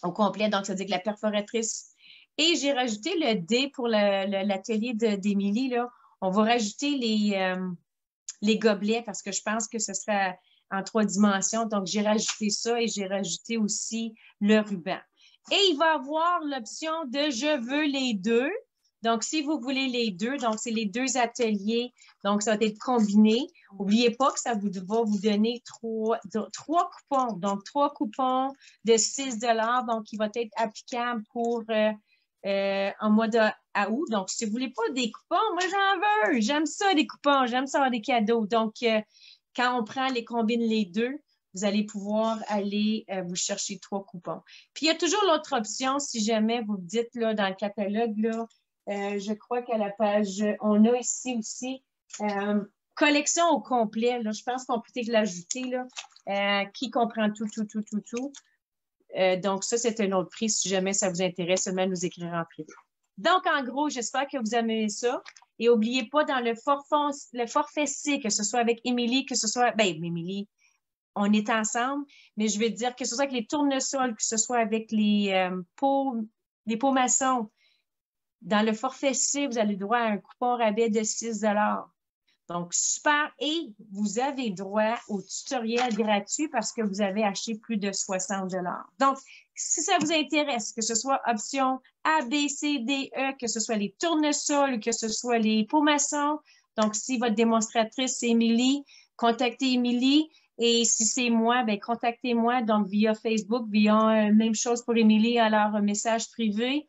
au complet. Donc, ça veut dire que la perforatrice. Et j'ai rajouté le D pour l'atelier d'Émilie, là. On va rajouter les gobelets parce que je pense que ce sera en 3 dimensions. Donc, j'ai rajouté ça et j'ai rajouté aussi le ruban. Et il va avoir l'option de « Je veux les deux ». Donc, si vous voulez les deux, donc c'est les 2 ateliers. Donc, ça va être combiné. N'oubliez pas que ça va vous donner 3 coupons. Donc, 3 coupons de 6 $. Donc, qui va être applicable pour en mois d'août. Donc, si vous ne voulez pas des coupons, moi, j'en veux. J'aime ça, des coupons. J'aime ça avoir des cadeaux. Donc, quand on prend combine les deux, vous allez pouvoir aller vous chercher 3 coupons. Puis, il y a toujours l'autre option, si jamais vous dites là, dans le catalogue, là, je crois qu'à la page, on a ici aussi collection au complet. Là, je pense qu'on peut peut-être l'ajouter, qui comprend tout. Donc, ça, c'est un autre prix. Si jamais ça vous intéresse, seulement nous écrire en privé. Donc, en gros, j'espère que vous aimez ça. Et n'oubliez pas, dans le forfait C, que ce soit avec Émilie, que ce soit, Émilie, on est ensemble, mais je vais dire que ce soit avec les tournesols, que ce soit avec les pots maçons. Dans le forfait C, vous avez le droit à un coupon rabais de 6 $. Donc, super. Et vous avez droit au tutoriel gratuit parce que vous avez acheté plus de 60 $. Donc, si ça vous intéresse, que ce soit option A, B, C, D, E, que ce soit les tournesols, que ce soit les pots maçons, donc si votre démonstratrice, c'est Émilie, contactez Émilie. Et si c'est moi, contactez-moi donc via Facebook, via même chose pour Émilie, alors message privé.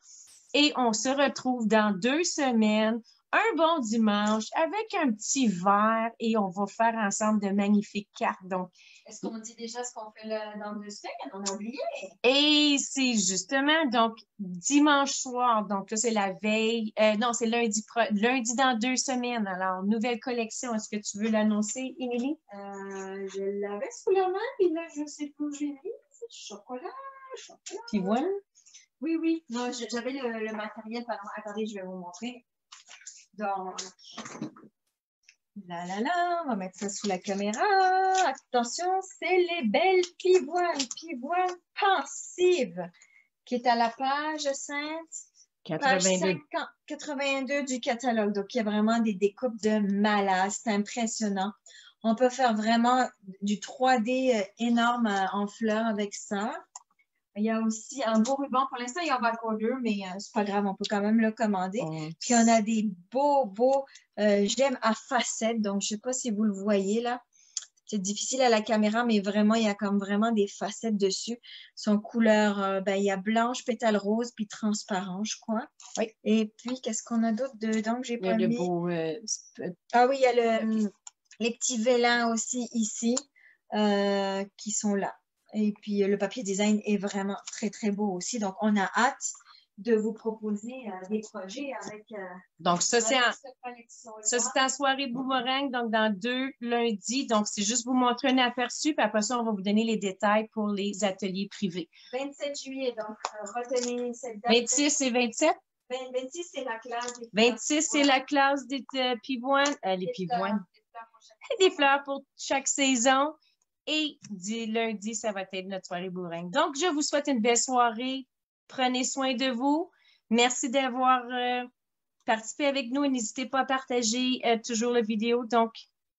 Et on se retrouve dans 2 semaines, un bon dimanche, avec un petit verre et on va faire ensemble de magnifiques cartes. Donc, est-ce qu'on dit déjà ce qu'on fait dans 2 semaines? On a oublié. Et c'est justement, donc, dimanche soir. Donc, là, c'est la veille. Non, c'est lundi dans 2 semaines. Alors, nouvelle collection. Est-ce que tu veux l'annoncer, Émilie? Je l'avais sous la main, puis là, je ne sais plus où j'ai mis. C'est chocolat. Puis voilà. Oui. Non, j'avais le matériel. Pardon. Attendez, je vais vous montrer. Donc, on va mettre ça sous la caméra. Attention, c'est les belles pivoines pensives, qui est à la page 82 du catalogue. Donc, il y a vraiment des découpes de malade. C'est impressionnant. On peut faire vraiment du 3D énorme en fleurs avec ça. Il y a aussi un beau ruban. Pour l'instant, il y en a encore 2, mais c'est pas grave, on peut quand même le commander. Puis, on a des beaux gemmes à facettes. Donc, je ne sais pas si vous le voyez là. C'est difficile à la caméra, mais vraiment, il y a comme vraiment des facettes dessus. Son couleur, il y a blanche, pétale rose, puis transparent, je crois. Oui. Et puis, qu'est-ce qu'on a d'autre dedans que j'ai pas mis? Ah oui, il y a les petits vélins aussi ici qui sont là. Et puis, le papier design est vraiment très, très beau aussi. Donc, on a hâte de vous proposer des projets avec donc, ça, c'est collection-là. en soirée boomerang, donc dans 2 lundis. Donc, c'est juste vous montrer un aperçu, puis après ça, on va vous donner les détails pour les ateliers privés. 27 juillet, donc retenez cette date. 26 et 27? 26, c'est la classe des 26, c'est la classe des pivoines. Les pivoines. Des fleurs pour chaque saison. Et lundi, ça va être notre soirée boomerang. Donc, je vous souhaite une belle soirée. Prenez soin de vous. Merci d'avoir participé avec nous. N'hésitez pas à partager toujours la vidéo. Donc,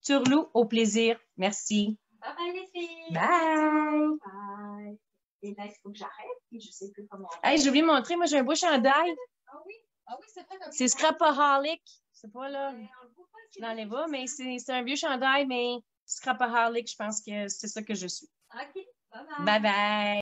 Turlou, au plaisir. Merci. Bye bye les filles. Bye. Bye. Et là, il faut que j'arrête. Et je ne sais plus comment. Hey, j'ai oublié de montrer. Moi, j'ai un beau chandail. Ah oui, c'est vrai. C'est Scrapaholic. C'est pas là dans les bas, mais c'est un vieux chandail, mais Scrapaholic, je pense que c'est ça que je suis. OK. Bye bye. Bye bye.